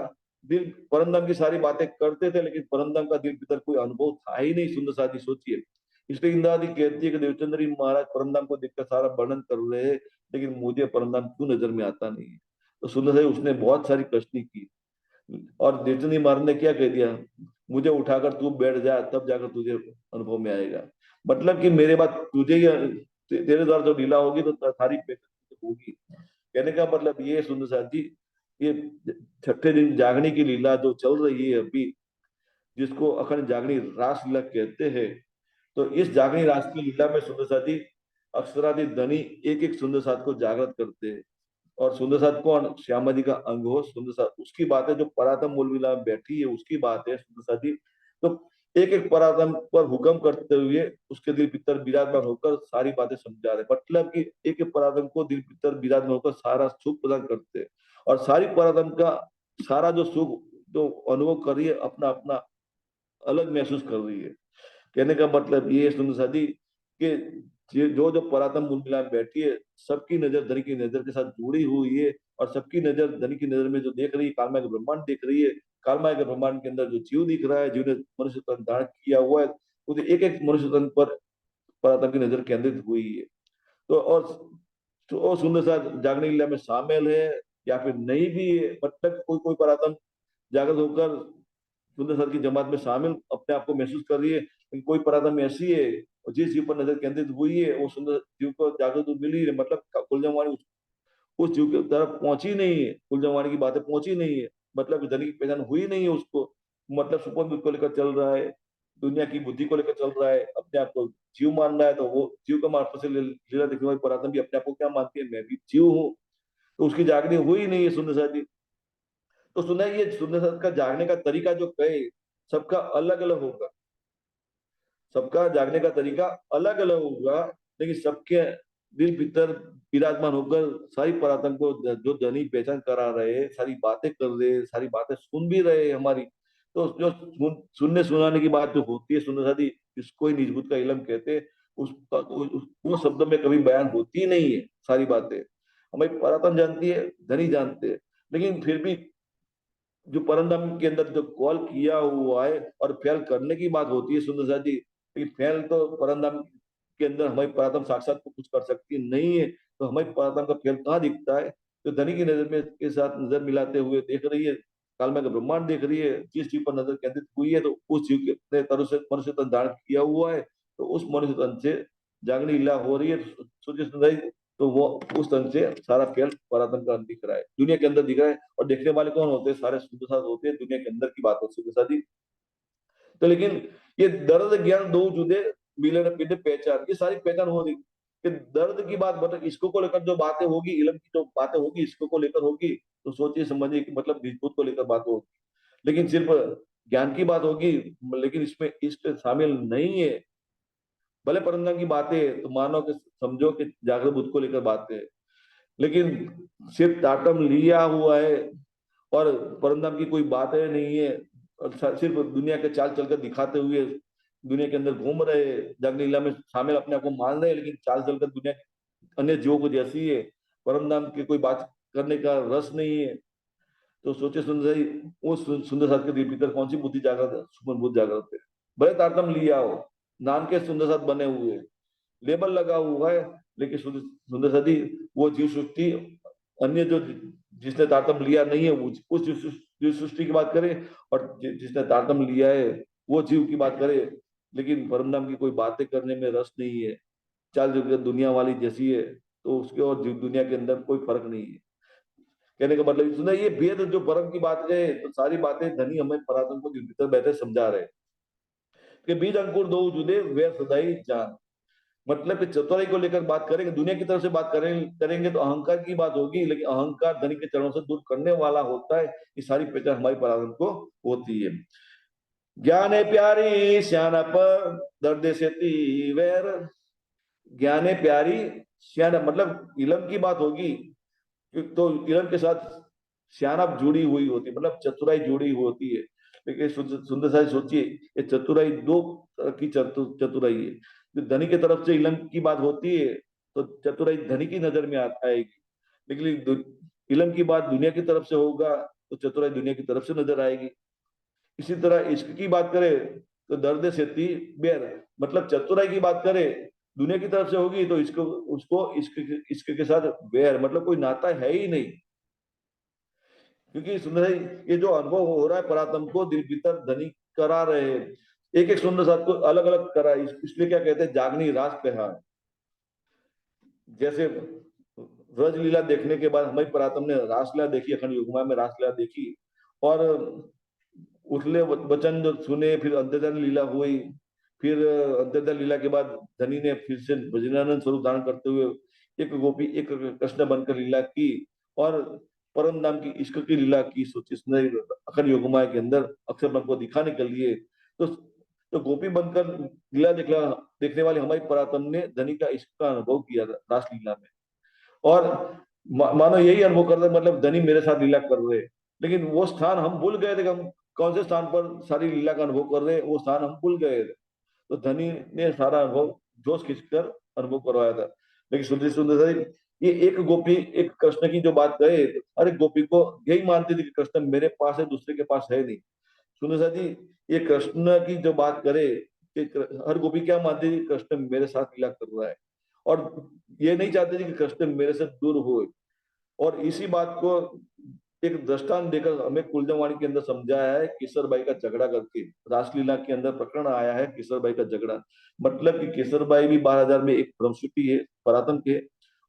दिल परमधाम की सारी बातें करते थे, लेकिन परमधाम का दिल भीतर कोई अनुभव था ही नहीं। सुंदर साथी सोचिए, इसलिए इंद्रादी कहती है कि देवचंद्र जी महाराज परमधाम को देखकर सारा वर्णन कर रहे हैं, लेकिन मुझे परमधाम क्यों नजर में आता नहीं है। तो सुंदर साथी उसने बहुत सारी कष्टी की, और देवचंद महाराज ने क्या कह दिया, मुझे उठाकर तू बैठ जा, तब जाकर तुझे अनुभव में आएगा। मतलब कि मेरे बाद तुझे ही तेरे द्वारा जो लीला होगी तो सारी होगी। कहने का मतलब ये सुंदर साथ जी, ये छठे दिन जागने की लीला जो चल रही है अभी, जिसको अखंड जागनी रास लीला कहते हैं, तो इस जागनी रास की लीला में सुंदर साथ जी अक्षरादि धनी एक एक सुंदर साथ को जागृत करते हैं। और सुंदर साथ कौन, श्यामा जी का अंग हो सुंदर साथ, उसकी बात है, जो परातम मूल विला में बैठी है उसकी बात है सुंदर साथ जी। तो एक एक परातम पर हुक्म करते हुए उसके दिल भीतर विराजमान होकर सारी बातें समझा रहे, मतलब कि एक एक परातम को दिल भीतर विराजमान होकर सारा सुख प्रदान करते हैं, और सारी परातम का सारा जो सुख जो अनुभव कर रही है अपना अपना अलग महसूस कर रही है। कहने का मतलब ये है सुंदर साथी कि जो जो परातम उर्मिला में बैठी है, सबकी नजर धनी की नजर के साथ जुड़ी हुई है, और सबकी नजर धनी की नजर में जो देख रही है, कालमाय का ब्रह्मांड देख रही है। कालमाय के ब्रह्मांड के अंदर जो जीव दिख रहा है, जीव ने मनुष्य तन धारण किया हुआ है, उसे एक एक मनुष्य तन पर परातम की नजर केंद्रित हुई है। तो और तो वो सुंदर सा जागरण लीला में शामिल है या फिर नहीं भी है, मतलब कोई कोई परातम जागृत होकर सुंदर सर की जमात में शामिल अपने आप को महसूस कर रही है, लेकिन कोई पराधम ऐसी है और जिस जीव पर नजर केंद्रित हुई है वो सुंदर जीव को जागृत मिली है, मतलब कुलजमवाणी उस जीव की तरफ पहुंची नहीं है, कुलजमवाणी की बातें पहुंची नहीं है, मतलब धनी की पहचान हुई नहीं है उसको, मतलब सुपन बुद्धि को लेकर चल रहा है, दुनिया की बुद्धि को लेकर चल रहा है, अपने आप को जीव मान रहा है, तो वो जीव का मार्फत से लीला देखने वाली पराधम भी अपने आप को क्या मानती है, मैं भी जीव हूँ। तो उसकी जागनी हुई नहीं है सुंदर सा जी। तो सुना है ये सुंदर सा का जागने का तरीका जो कहे सबका अलग अलग होगा, सबका जागने का तरीका अलग अलग होगा, लेकिन सबके दिल भीतर विराजमान होकर सारी परातन को जो धनी पहचान करा रहे, सारी बातें कर रहे, सारी बातें सुन भी रहे हमारी। तो जो सुनने सुनाने की बात जो होती है सुंदर साथी, इसको ही निजबूत का इलम कहते हैं। उसका वो शब्द में कभी बयान होती नहीं है सारी बातें, हमारी परातन जानती है, धनी जानते हैं, लेकिन फिर भी जो परमधाम के अंदर जो कॉल किया हुआ है और फेल करने की बात होती है सुंदर सा जी, लेकिन फेल तो परमधाम के अंदर हमारी परातम साक्षात को कुछ कर सकती नहीं है, तो हमारी परातम का फेल कहाँ दिखता है, तो धनी की नजर में के साथ नजर मिलाते हुए देख रही है, कालमय का ब्रह्मांड देख रही है, जिस चीज पर नजर केंद्रित हुई है तो उस जीव ने तरह से मनुष्य तन धारण किया हुआ है, तो उस मनुष्य तन से जागनी लीला हो रही है। सोचिए सुंदर जी, तो वो उस तन से सारा खेल परातन का दिख रहा है, दुनिया के अंदर दिख रहा है, और देखने वाले कौन होते हैं, सारे शुद्ध साथ होते हैं, दुनिया के अंदर की बात होती है शादी। तो लेकिन ये दर्द ज्ञान दो जुदे मिलन पिंड पहचान, ये सारी पहचान हो रही कि दर्द की बात, मतलब इसको को लेकर जो बातें होगी, इलम की जो बातें होगी इसको को लेकर होगी, तो सोचिए समझिए कि मतलब निजभूत को लेकर बात होगी, लेकिन सिर्फ ज्ञान की बात होगी, लेकिन इसमें इष्ट शामिल नहीं है। भले परंपरा की बातें तो मानो कि समझो कि जागृत बुद्ध को लेकर बातें है, लेकिन सिर्फ टाटम लिया हुआ है और परमधाम की कोई बात है नहीं है, और सिर्फ दुनिया के चाल चलकर दिखाते हुए दुनिया के अंदर घूम रहे, जागरण लीला में शामिल अपने आप को मान रहे, लेकिन चाल चलकर दुनिया के अन्य जीवों को जैसी है, परमधाम की कोई बात करने का रस नहीं है। तो सोचे सुंदर ही वो सुंदर साथ के भीतर कौन सी बुद्धि जागृत है, सुमन बुद्ध जागृत है। भले तारतम लिया हो, नाम के सुंदर साथ बने हुए, लेबल लगा हुआ है, लेकिन सुंदर साथी वो जीव सृष्टि अन्य जो जिसने तारतम लिया नहीं है वो उस जीव सृष्टि की बात करे, और जिसने तारतम लिया है वो जीव की बात करे, लेकिन परमधाम की कोई बातें करने में रस नहीं है, चाल जो दुनिया वाली जैसी है, तो उसके और जीव दुनिया के अंदर कोई फर्क नहीं है। कहने का मतलब सुना ये भेद जो परम की बात है, तो सारी बातें धनी हमें परातम को भीतर बैठे समझा रहे। कि बीज अंकुर दो जुदे वे सदाई जान। मतलब कि चतुराई को लेकर बात करेंगे, दुनिया की तरफ से बात करेंगे तो अहंकार की बात होगी, लेकिन अहंकार धनी के चरणों से दूर करने वाला होता है। ये सारी पहचान हमारी पराधन को होती है। ज्ञान है प्यारी सियाना पर दर्द से वैर। ज्ञान है प्यारी सियाना, मतलब इलम की बात होगी तो इलम के साथ सियानप जुड़ी हुई होती है, मतलब चतुराई जुड़ी होती है। लेकिन सुंदर साहब सोचिए, ये चतुराई दो तरह की चतुराई है। जो धनी की तरफ से इलम की बात होती है तो चतुराई धनी की नजर में आएगी, लेकिन इलम की बात दुनिया की तरफ से होगा तो चतुराई दुनिया की तरफ से नजर आएगी। इसी तरह इश्क की बात करें तो दर्द से ती बेर, मतलब चतुराई की बात करें दुनिया की तरफ से होगी तो इसको उसको इश्क इश्क के साथ बेर, मतलब कोई नाता है ही नहीं। क्योंकि सुंदर ये जो अनुभव हो रहा है परात्म को दिल भीतर धनी करा रहे हैं, एक एक सुंदर साथ को अलग अलग करा है। इसलिए क्या कहते हैं, जागनी रास कहा। जैसे ब्रजलीला देखने के बाद हमारी परात्म ने रासलीला देखी, अखंड युग्मा में रासलीला देखी, और उथले वचन जो सुने, फिर अंतर्धान लीला हुई। फिर अंतर्धान लीला के बाद धनी ने फिर से ब्रजनानंद स्वरूप धारण करते हुए एक गोपी एक कृष्ण बनकर लीला की, और परम नाम की इश्क की लीला की। सोचिए अखंड योगमाया के अंदर अक्षर ब्रह्म को दिखाने के लिए तो गोपी बनकर लीला देखने वाली हमारी परात्म ने धनी का इश्क का अनुभव किया रासलीला में। और मानो यही अनुभव कर रहे, मतलब धनी मेरे साथ लीला कर रहे, लेकिन वो स्थान हम भूल गए थे कि हम कौन से स्थान पर सारी लीला का अनुभव कर रहे हैं, वो स्थान हम भूल गए थे। तो धनी ने सारा अनुभव जोश खींचकर अनुभव करवाया था। लेकिन सुंदर सुंदर सारी ये एक गोपी एक कृष्ण की जो बात कहे, हर एक गोपी को यही मानती थी कि कृष्ण मेरे पास है, दूसरे के पास है नहीं। सुंदर सा जी, ये कृष्ण की जो बात करे कि हर गोपी क्या मानती थी, कृष्ण मेरे साथ लीला कर रहा है, और ये नहीं चाहते थे कि कृष्ण मेरे से दूर हो। और इसी बात को एक दृष्टांत देकर हमें कुलजवाणी के अंदर समझाया है, किशोरबाई का झगड़ा करके। रासलीला के अंदर प्रकरण आया है किशोरबाई का झगड़ा, मतलब कि किशोरबाई भी 12,000 में एक ब्रह्मश्रुति है परातम के,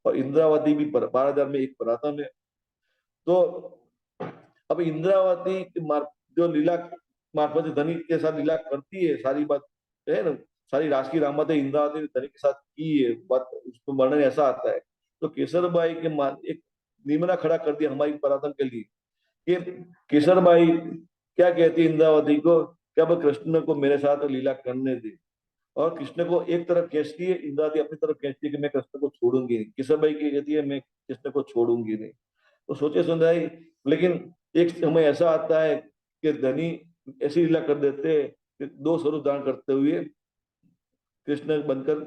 और इंद्रावती भी 12,000 में एक परातम है। तो अब इंद्रावती जो लीला मार्फत से धनी के साथ लीला करती है, सारी बात है ना, सारी रास की रामत है इंद्रावती ने धनी के साथ की है बात, उसको वर्णन ऐसा आता है। तो केसरबाई के एक निमना खड़ा कर दिया हमारी परातन के लिए कि केसरबाई क्या कहती है इंद्रावती को, कि अब कृष्ण को मेरे साथ लीला करने दे। और कृष्ण को एक तरफ खींचती है इंद्रावती, अपनी तरफ खींचती है कि मैं कृष्ण को छोड़ूंगी नहीं। केसरबाई की कहती है मैं कृष्ण को छोड़ूंगी नहीं। तो सोचे सुंदराई, लेकिन एक समय ऐसा आता है कि धनी ऐसी लीला कर देते हैं कि दो स्वरूप धारण करते हुए कृष्ण बनकर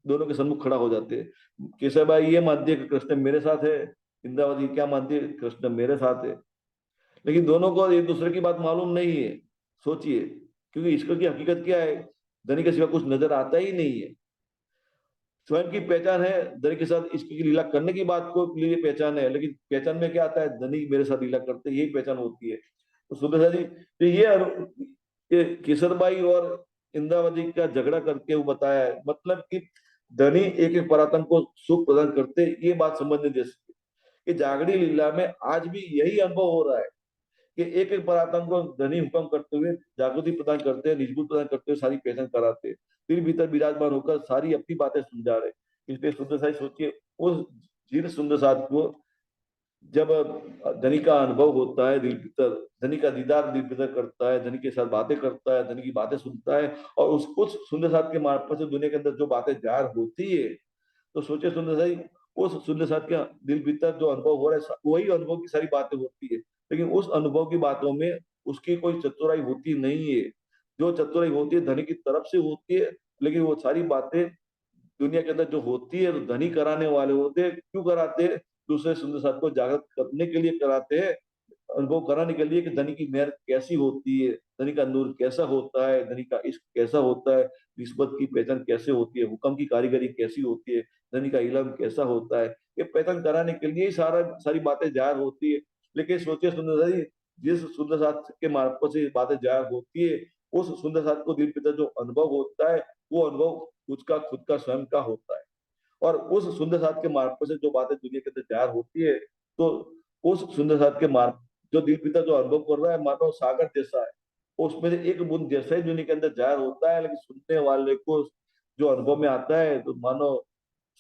दोनों के सम्मुख खड़ा हो जाते हैं। केशवबाई ये मानती है कि कृष्ण मेरे साथ है, इंद्रावती क्या मानती है, कृष्ण मेरे साथ है। लेकिन दोनों को एक दूसरे की बात मालूम नहीं है। सोचिए, क्योंकि ईश्वर की हकीकत क्या है, धनी के सिवा कुछ नजर आता ही नहीं है। स्वयं की पहचान है धनी के साथ इसकी लीला करने की बात को लिए पहचान है, लेकिन पहचान में क्या आता है, धनी मेरे साथ लीला करते, यही पहचान होती है। तो सुबह जी, तो ये किशोरबाई और इंद्रावती का झगड़ा करके वो बताया है, मतलब कि धनी एक एक परातन को सुख प्रदान करते, ये बात समझने दे सकते कि जागड़ी लीला में आज भी यही अनुभव हो रहा है कि एक एक परातन को धनी हुक्म करते हुए जागृति प्रदान करते हैं, निजबूत प्रदान करते हुए सारी पहचान कराते हैं, फिर भीतर विराजमान होकर सारी अपनी बातें समझा रहे। इसलिए सुंदर साई सोचिए, उस जीर्ण सुंदर साथ को जब धनी का अनुभव होता है दिल भीतर, धनी का दीदार दिल भीतर करता है, धनी के साथ बातें करता है, धनी की बातें सुनता है, और उस सुंदर साथ के मार्फत से दुनिया के अंदर जो बातें जाहिर होती है, तो सोचे सुंदर साई, उस सुंदर साथ के दिल भीतर जो अनुभव हो रहा है वही अनुभव की सारी बातें होती है। लेकिन उस अनुभव की बातों में उसकी कोई चतुराई होती नहीं है। जो चतुराई होती है धनी की तरफ से होती है, लेकिन वो सारी बातें दुनिया के अंदर जो होती है तो धनी कराने वाले होते हैं। क्यों कराते हैं, दूसरे सुंदर साथ को जागृत करने के लिए कराते हैं, अनुभव कराने के लिए कि धनी की मेहर कैसी होती है, धनी का नूर कैसा होता है, धनी का इश्क कैसा होता है, निस्बत की पहचान कैसे होती है, हुक्म की कारीगरी कैसी होती है, धनी का इलम कैसा होता है, ये पहचान कराने के लिए ही सारी बातें जाहिर होती है। लेकिन सोचिए सुंदर जी, जिस सुंदर साथ के मार्फत से ये बातें जाहिर होती है, उस सुंदर साथ को दिल पिता जो अनुभव होता है, वो अनुभव उसका खुद का स्वयं का होता है। और उस सुंदर साथ के मार्फत से जो बातें दुनिया के अंदर जाहिर होती है, तो उस सुंदर साथ के मार्ग जो दिल पिता जो अनुभव कर रहा है, मानो सागर जैसा है। उसमें से एक बूंद जैसा ही दुनिया के अंदर जाहिर होता है, लेकिन सुनने वाले को जो अनुभव में आता है तो मानो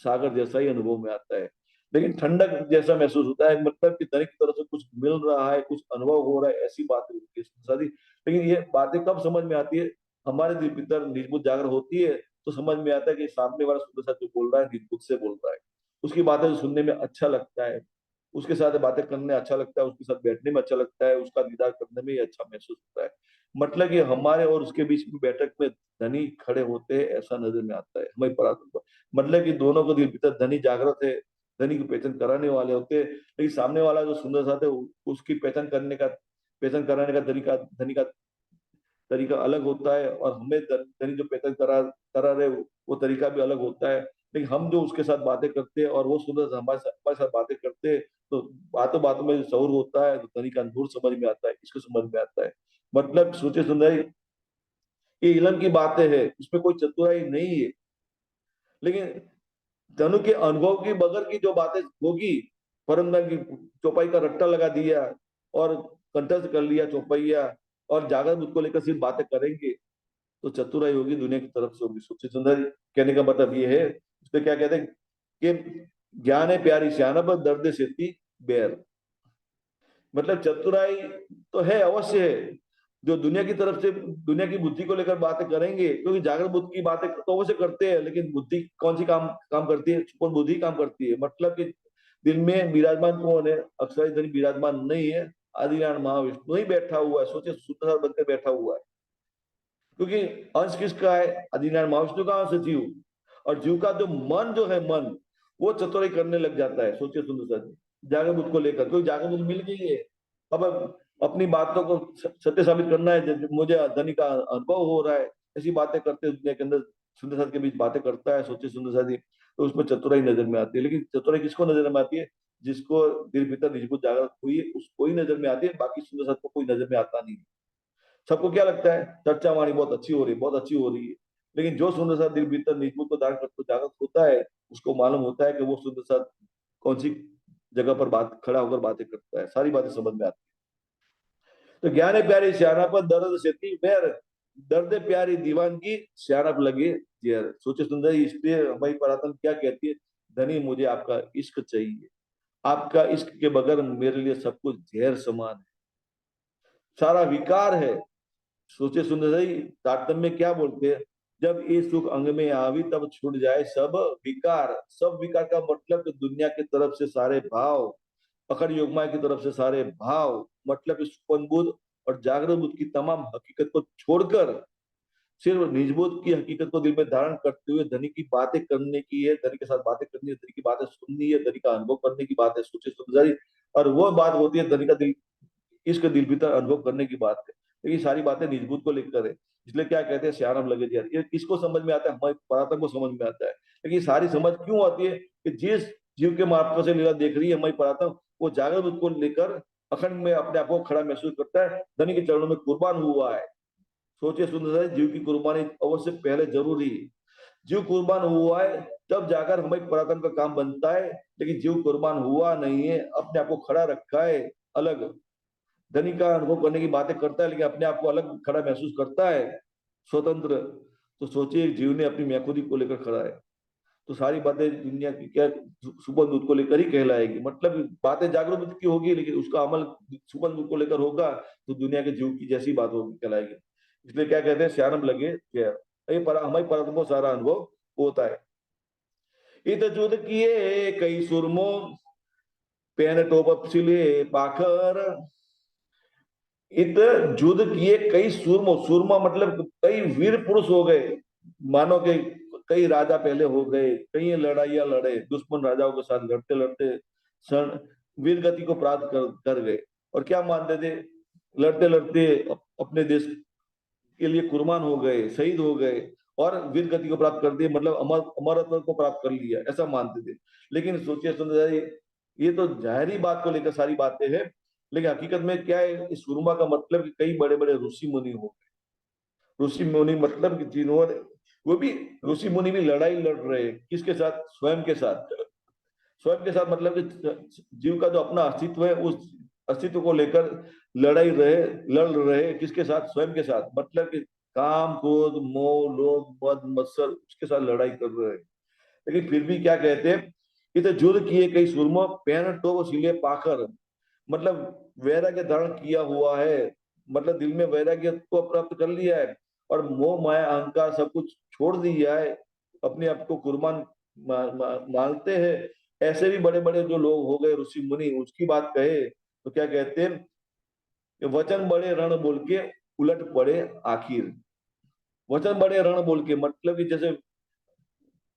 सागर जैसा ही अनुभव में आता है, लेकिन ठंडक जैसा महसूस होता है, मतलब कि धनी की तरफ से कुछ मिल रहा है, कुछ अनुभव हो रहा है, ऐसी बातें होती है सारी। लेकिन ये बातें कब समझ में आती है, हमारे दिल भीतर निजबूत जागर होती है, तो समझ में आता है कि सामने वाला सुंदर साथ जो बोल रहा है निजबूत से बोल रहा है, उसकी बातें सुनने में अच्छा लगता है, उसके साथ बातें करने में अच्छा लगता है, उसके साथ बैठने में अच्छा लगता है, उसका दीदार करने में ही अच्छा महसूस होता है। मतलब कि हमारे और उसके बीच में बैठक में धनी खड़े होते हैं, ऐसा नजर में आता है हमारी पराक्रम को। मतलब कि दोनों को दिल भीतर धनी जागृत है, धनी की पहचान कराने वाले होते हैं, लेकिन सामने वाला जो सुंदर साथ है उसकी पहचान कराने का तरीका धनी का तरीका अलग होता है, और हमें धनी जो पहचान करा रहे वो तरीका भी अलग होता है। लेकिन हम जो उसके साथ बातें करते हैं और वो सुंदर हमारे साथ बातें करते हैं, तो बातों बातों में जो शौर होता है, तो धनी का नूर समझ में आता है, इसको समझ में आता है। मतलब सोचे सुंदर, ये इलम की बातें है, इसमें कोई चतुराई नहीं है, लेकिन धनु के अनुभव की बगैर की जो बातें होगी, परम की चौपाई का रट्टा लगा दिया और कंठस्थ कर लिया चौपैया, और जागृत बुद्ध को लेकर सिर्फ बातें करेंगे, तो चतुराई होगी दुनिया की तरफ से होगी। सबसे सुंदर कहने का मतलब ये है, उसमें क्या कहते हैं कि ज्ञान है प्यारी सियानप दर्द सेती बैर। मतलब चतुराई तो है, अवश्य है, जो दुनिया की तरफ से दुनिया की बुद्धि को लेकर बातें करेंगे, क्योंकि जागृत बुद्धि की बातें तो अवश्य करते हैं, लेकिन बुद्धि कौन सी काम काम करती है, कौन बुद्धि काम करती है, मतलब कि दिल में विराजमान कौन है, अक्षर धनी विराजमान नहीं है, आदिनारायण महाविष्णु ही बैठा हुआ है, सोचे सूत्रधार बनकर बैठा हुआ है, क्योंकि अंश किसका है, आदिनारायण महाविष्णु का अंश है जीव, और जीव का जो मन जो है मन, वो चतुराई करने लग जाता है, सोचिए सुंदर सा जी जागृत बुद्ध को लेकर, क्योंकि जागृत बुद्ध मिल गई है। अब अपनी बातों को सत्य साबित करना है, मुझे धनी का अनुभव हो रहा है, ऐसी बातें करते दुनिया के अंदर सुंदर साथ के बीच बातें करता है, सोचिए सुंदर साथ, तो उसमें चतुराई नजर में आती है। लेकिन चतुराई किसको नजर में आती है, जिसको दिल भीतर निजबूत जागृत हुई है, उसको ही नजर में आती है, बाकी सुंदर साथ को कोई नजर में आता नहीं। सबको क्या लगता है, चर्चा हमारी बहुत अच्छी हो रही है, बहुत अच्छी हो रही है, लेकिन जो सुंदर सा दिल भीतर निजबूत को धारण करके जागृत होता है, उसको मालूम होता है कि वो सुंदर सा कौन सी जगह पर बात खड़ा होकर बातें करता है, सारी बातें समझ में आती है। तो ज्ञान है प्यारी सियाना पर दर्द सेती बैर, दर्द प्यारी दीवान की सियानप लगे जहर। सोचे सुंदर, इसलिए हमारी परातन क्या कहती है, धनी मुझे आपका इश्क चाहिए, आपका इश्क के बगैर मेरे लिए सब कुछ जहर समान है, सारा विकार है। सोचे सुंदर सही, तारतम्य में क्या बोलते हैं, जब ये सुख अंग में आवी तब छूट जाए सब विकार। सब विकार का मतलब कि दुनिया की तरफ से सारे भाव, अखंड योगमाया की तरफ से सारे भाव, मतलब इस सुपन बुद्ध और जागृत बुद्ध की तमाम हकीकत को छोड़कर सिर्फ निजबोध की हकीकत को दिल में धारण करते हुए धनी की बातें करने की है, धनी के साथ बातें करनी है, धनी की बातें सुननी है, धनी का अनुभव करने की बात है, सोचे सुंदर, और वो बात होती है धनी का दिल, इसके दिल भीतर अनुभव करने की बात है। तो ये सारी बातें निजबूत को लेकर है, इसलिए क्या कहते हैं सियानम लगे यार, ये किसको समझ में आता है, हमारे परातन को समझ में आता है। लेकिन ये सारी समझ क्यों आती है, कि जिस जीव के मार्फत से लीला देख रही है हमारी परातन, वो जागृत को लेकर अखंड में अपने आप को खड़ा महसूस करता है, धनी के चरणों में कुर्बान हुआ है। सोचिए सुंदर, जीव की कुर्बानी अवश्य पहले जरूरी है, जीव कुर्बान हुआ है तब जाकर हमारे पराक्रम का काम बनता है, लेकिन जीव कुर्बान हुआ नहीं है, अपने आप को खड़ा रखा है अलग, धनी का अनुभव करने की बातें करता है, लेकिन अपने आप को अलग खड़ा महसूस करता है, स्वतंत्र। तो सोचिए जीव ने अपनी मैखुदी को लेकर खड़ा है, तो सारी बातें दुनिया की क्या सुपन दूध को लेकर ही कहलाएगी, मतलब बातें जागरूक बुद्ध की होगी, लेकिन उसका अमल सुपन दूध को लेकर होगा, तो दुनिया के जीव की जैसी बात होगी कहलाएगी। इसलिए क्या कहते हैं, सियानम लगे क्या, ये हमारी परम को सारा अनुभव होता है। इत जुद किए कई सुरमो पेन टोप सिले पाखर, इत युद्ध किए कई सूरमा, सूरमा मतलब कई वीर पुरुष हो गए, मानो कि कई राजा पहले हो गए, कई लड़ाइयां लड़े, दुश्मन राजाओं के साथ लड़ते लड़ते क्षण वीर गति को प्राप्त कर गए, और क्या मानते थे, लड़ते लड़ते अपने देश के लिए कुर्बान हो गए, शहीद हो गए, और वीर गति को प्राप्त कर दिए, मतलब अमरत्व को प्राप्त कर लिया, ऐसा मानते थे। लेकिन सोचिए सुंदर, ये तो जाहिरी बात को लेकर सारी बातें हैं, लेकिन हकीकत में क्या है, इस सुरमा का मतलब कि कई बड़े बड़े ऋषि मुनि हो गए, ऋषि मुनि मतलब कि जिन्होंने, वो भी ऋषि मुनि भी लड़ाई लड़ रहे हैं, किसके साथ, स्वयं के साथ, स्वयं के साथ, मतलब कि जीव का जो अपना अस्तित्व है, उस अस्तित्व को लेकर लड़ाई रहे, लड़ रहे किसके साथ? स्वयं के साथ। मतलब कि काम क्रोध मोह लोभ मद मत्सर उसके साथ लड़ाई कर रहे हैं। लेकिन फिर भी क्या कहते हैं, इत जुद किए कई सुरमो पैन टो सिले पाकर। मतलब वैराग्य धारण किया हुआ है, मतलब दिल में वैराग्य को प्राप्त कर लिया है और मोह माया अहंकार सब कुछ छोड़ दिया है, अपने आप को कुर्बान मानते हैं। ऐसे भी बड़े बड़े जो लोग हो गए ऋषि मुनि, उसकी बात कहे तो क्या कहते हैं कि वचन बड़े रण बोल के उलट पड़े आखिर। वचन बड़े रण बोल के मतलब कि जैसे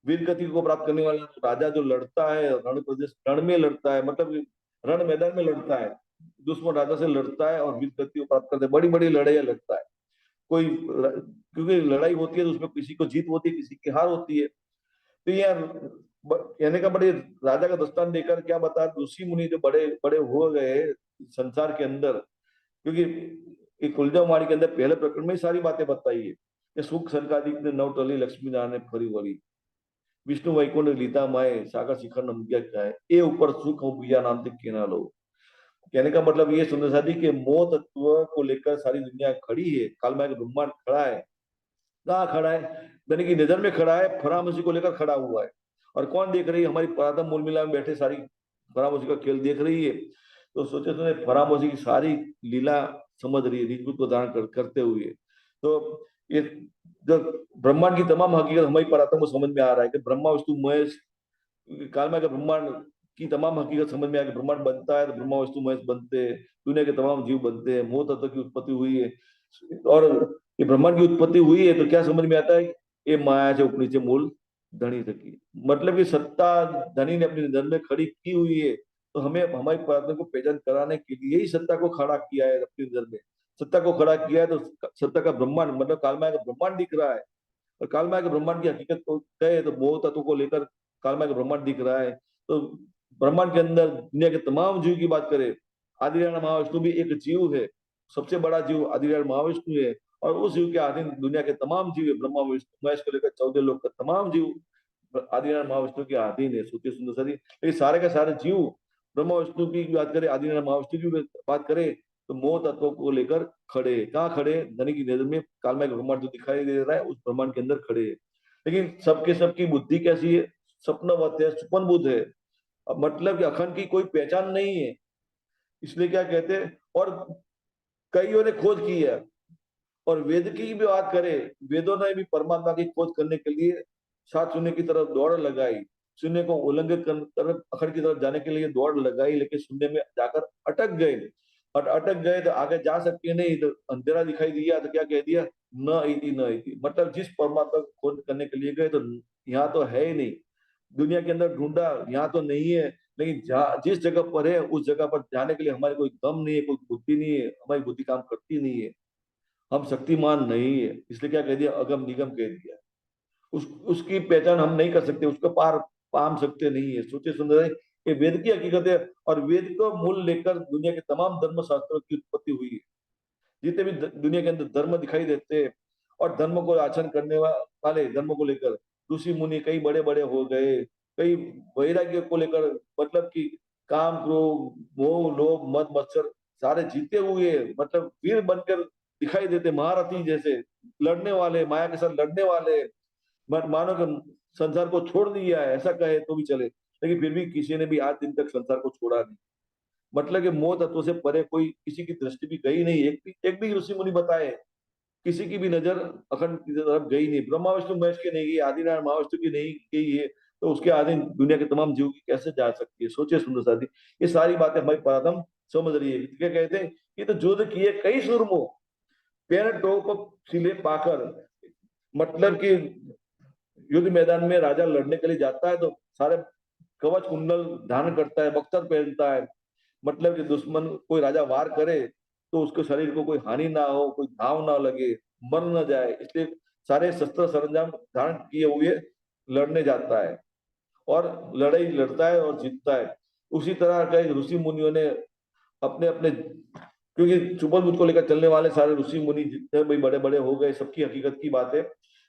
वीर गति को प्राप्त करने वाला राजा जो लड़ता है रण प्रदेश, रण में लड़ता है, मतलब रण मैदान में लड़ता है, दुश्मन राजा से लड़ता है और वीर गति को प्राप्त करता है, बड़ी बड़ी लड़ाइयां लड़ता है। कोई क्योंकि लड़ाई होती है तो उसमें किसी को जीत होती है, किसी की हार होती है। तो यार कहने का बड़े राजा का दृष्टांत देकर क्या बता, ऋषि मुनि जो बड़े बड़े हो गए संसार के अंदर, क्योंकि कुलजा माड़ी के अंदर पहले प्रकरण में ही सारी बातें बताई है कि सुख संकादिक ने नव टली लक्ष्मी नारायण फरी वरी विष्णु वैकुंठ लीता माए सागर शिखर नमग्या है ये ऊपर सुख हो बिया नाम तक के ना लो। कहने का मतलब ये सुंदर सादी के मोह तत्व को लेकर सारी दुनिया खड़ी है, कालमाय ब्रह्मांड खड़ा है। कहाँ खड़ा है? धनी की नजर में खड़ा है, फरामोशी को लेकर खड़ा हुआ है। और कौन देख रही है? हमारी परातम मूल मिला में बैठे सारी फरामोशी का खेल देख रही है। तो सोचे सुने फरामोशी की सारी लीला समझ रही है, रिजबूत को धारण करते हुए। तो ये जो ब्रह्मांड की तमाम हकीकत हमारी परातम को समझ में आ रहा है कि ब्रह्मा विष्णु महेश, काल में अगर ब्रह्मांड की तमाम हकीकत समझ में आ कि ब्रह्मांड बनता है तो ब्रह्मा विष्णु महेश बनते हैं, दुनिया के तमाम जीव बनते हैं, मोह तत्व की उत्पत्ति हुई है। और ये ब्रह्मांड की उत्पत्ति हुई है तो क्या समझ में आता है? ये माया से ऊपर नीचे मूल धनी तक की, मतलब कि सत्ता धनी ने अपनी नजर में खड़ी की हुई है। तो हमें हमारी प्रार्थना को पहचान कराने के लिए ही सत्ता को खड़ा किया है अपनी नजर में। सत्ता को खड़ा किया है तो सत्ता का ब्रह्मांड मतलब कालमाया का ब्रह्मांड दिख रहा है। और कालमाया के ब्रह्मांड की हकीकत को कहे तो मोह तत्व को लेकर कालमाया का ब्रह्मांड दिख रहा है। तो ब्रह्मांड के अंदर दुनिया के तमाम जीव की बात करें, आदिनारायण महाविष्णु भी एक जीव है, सबसे बड़ा जीव आदिनारायण महाविष्णु है। और उस जीव के अधीन दुनिया के तमाम जीव है, ब्रह्मा विष्णु महेश को लेकर 14 लोग का तमाम जीव आदिनारायण महाविष्णु के अधीन है। सोचिए सुंदर सरी, लेकिन सारे के सारे जीव ब्रह्मा विष्णु की बात करें, आदिनारायण महाविष्णु की बात करें तो मोह तत्व को लेकर खड़े। कहाँ खड़े? धनी की नजर में कालमय ब्रह्मांड जो दिखाई दे रहा है उस ब्रह्मांड के अंदर खड़े है। लेकिन सबके सबकी बुद्धि कैसी है? स्वप्नवत है, सुपन बुद्ध है। अब मतलब कि अखंड की कोई पहचान नहीं है। इसलिए क्या कहते हैं, और कईयों ने खोज की है। और वेद की भी बात करें, वेदों ने भी परमात्मा की खोज करने के लिए सात शून्य की तरफ दौड़ लगाई, शून्य को उल्लंघित कर अखंड की तरफ जाने के लिए दौड़ लगाई, लेकिन शून्य में जाकर अटक गए। और अटक गए तो आगे जा सकते नहीं, तो अंधेरा दिखाई दिया तो क्या कह दिया? न इति न इति, मतलब जिस परमात्मा को खोज करने के लिए गए तो यहाँ तो है ही नहीं। दुनिया के अंदर ढूंढा, यहाँ तो नहीं है। लेकिन जिस जगह पर है उस जगह पर जाने के लिए हमारी कोई दम नहीं है, कोई बुद्धि नहीं है, हमारी बुद्धि काम करती नहीं है, हम शक्तिमान नहीं है। इसलिए क्या कह दिया? अगम निगम कह दिया। उसकी पहचान हम नहीं कर सकते, उसको पार पाम सकते नहीं है। सोचे सुंदर है, ये वेद की हकीकत है। और वेद को मूल लेकर दुनिया के तमाम धर्म शास्त्रों की उत्पत्ति हुई है। जितने भी दुनिया के अंदर धर्म दिखाई देते हैं और धर्म को आचरण करने वाले, धर्म को लेकर ऋषि मुनि कई बड़े बड़े हो गए, कई वैराग्य को लेकर, मतलब कि काम क्रोध मोह लोभ मद मत्सर सारे जीते हुए, मतलब वीर बनकर दिखाई देते, महारथी जैसे लड़ने वाले, माया के साथ लड़ने वाले। मानो कि संसार को छोड़ दिया है ऐसा कहे तो भी चले, लेकिन फिर भी किसी ने भी आज दिन तक संसार को छोड़ा नहीं। मतलब कि मोह तत्व से परे कोई किसी की दृष्टि भी गई नहीं, एक भी ऋषि मुनि बताए किसी की भी नजर अखंड की तरफ गई नहीं। ब्रह्मा विष्णु महेश की नहीं गई, आदिनारायण महाविष्णु की नहीं गई है, तो उसके आदि दुनिया के तमाम जीव की कैसे जा सकती है? सोचे सुंदर साथी, ये सारी बातें हमारी पराधम समझ रही है। क्या कहते हैं? ये तो युद्ध किए कई सुरमो पैर टोप सिले पाकर, मतलब कि युद्ध मैदान में राजा लड़ने के लिए जाता है तो सारे कवच कुंडल धारण करता है, बख्तर पहनता है, मतलब कि दुश्मन कोई राजा वार करे तो उसके शरीर को कोई हानि ना हो, कोई घाव ना लगे, मर ना जाए, इसलिए सारे शस्त्र सरंजाम धारण किए हुए लड़ने जाता है और लड़ाई लड़ता है और जीतता है। उसी तरह कई ऋषि मुनियों ने अपने अपने, क्योंकि सुपर बुद्ध को लेकर चलने वाले सारे ऋषि मुनि जितने भी बड़े बड़े हो गए, सबकी हकीकत की बात है।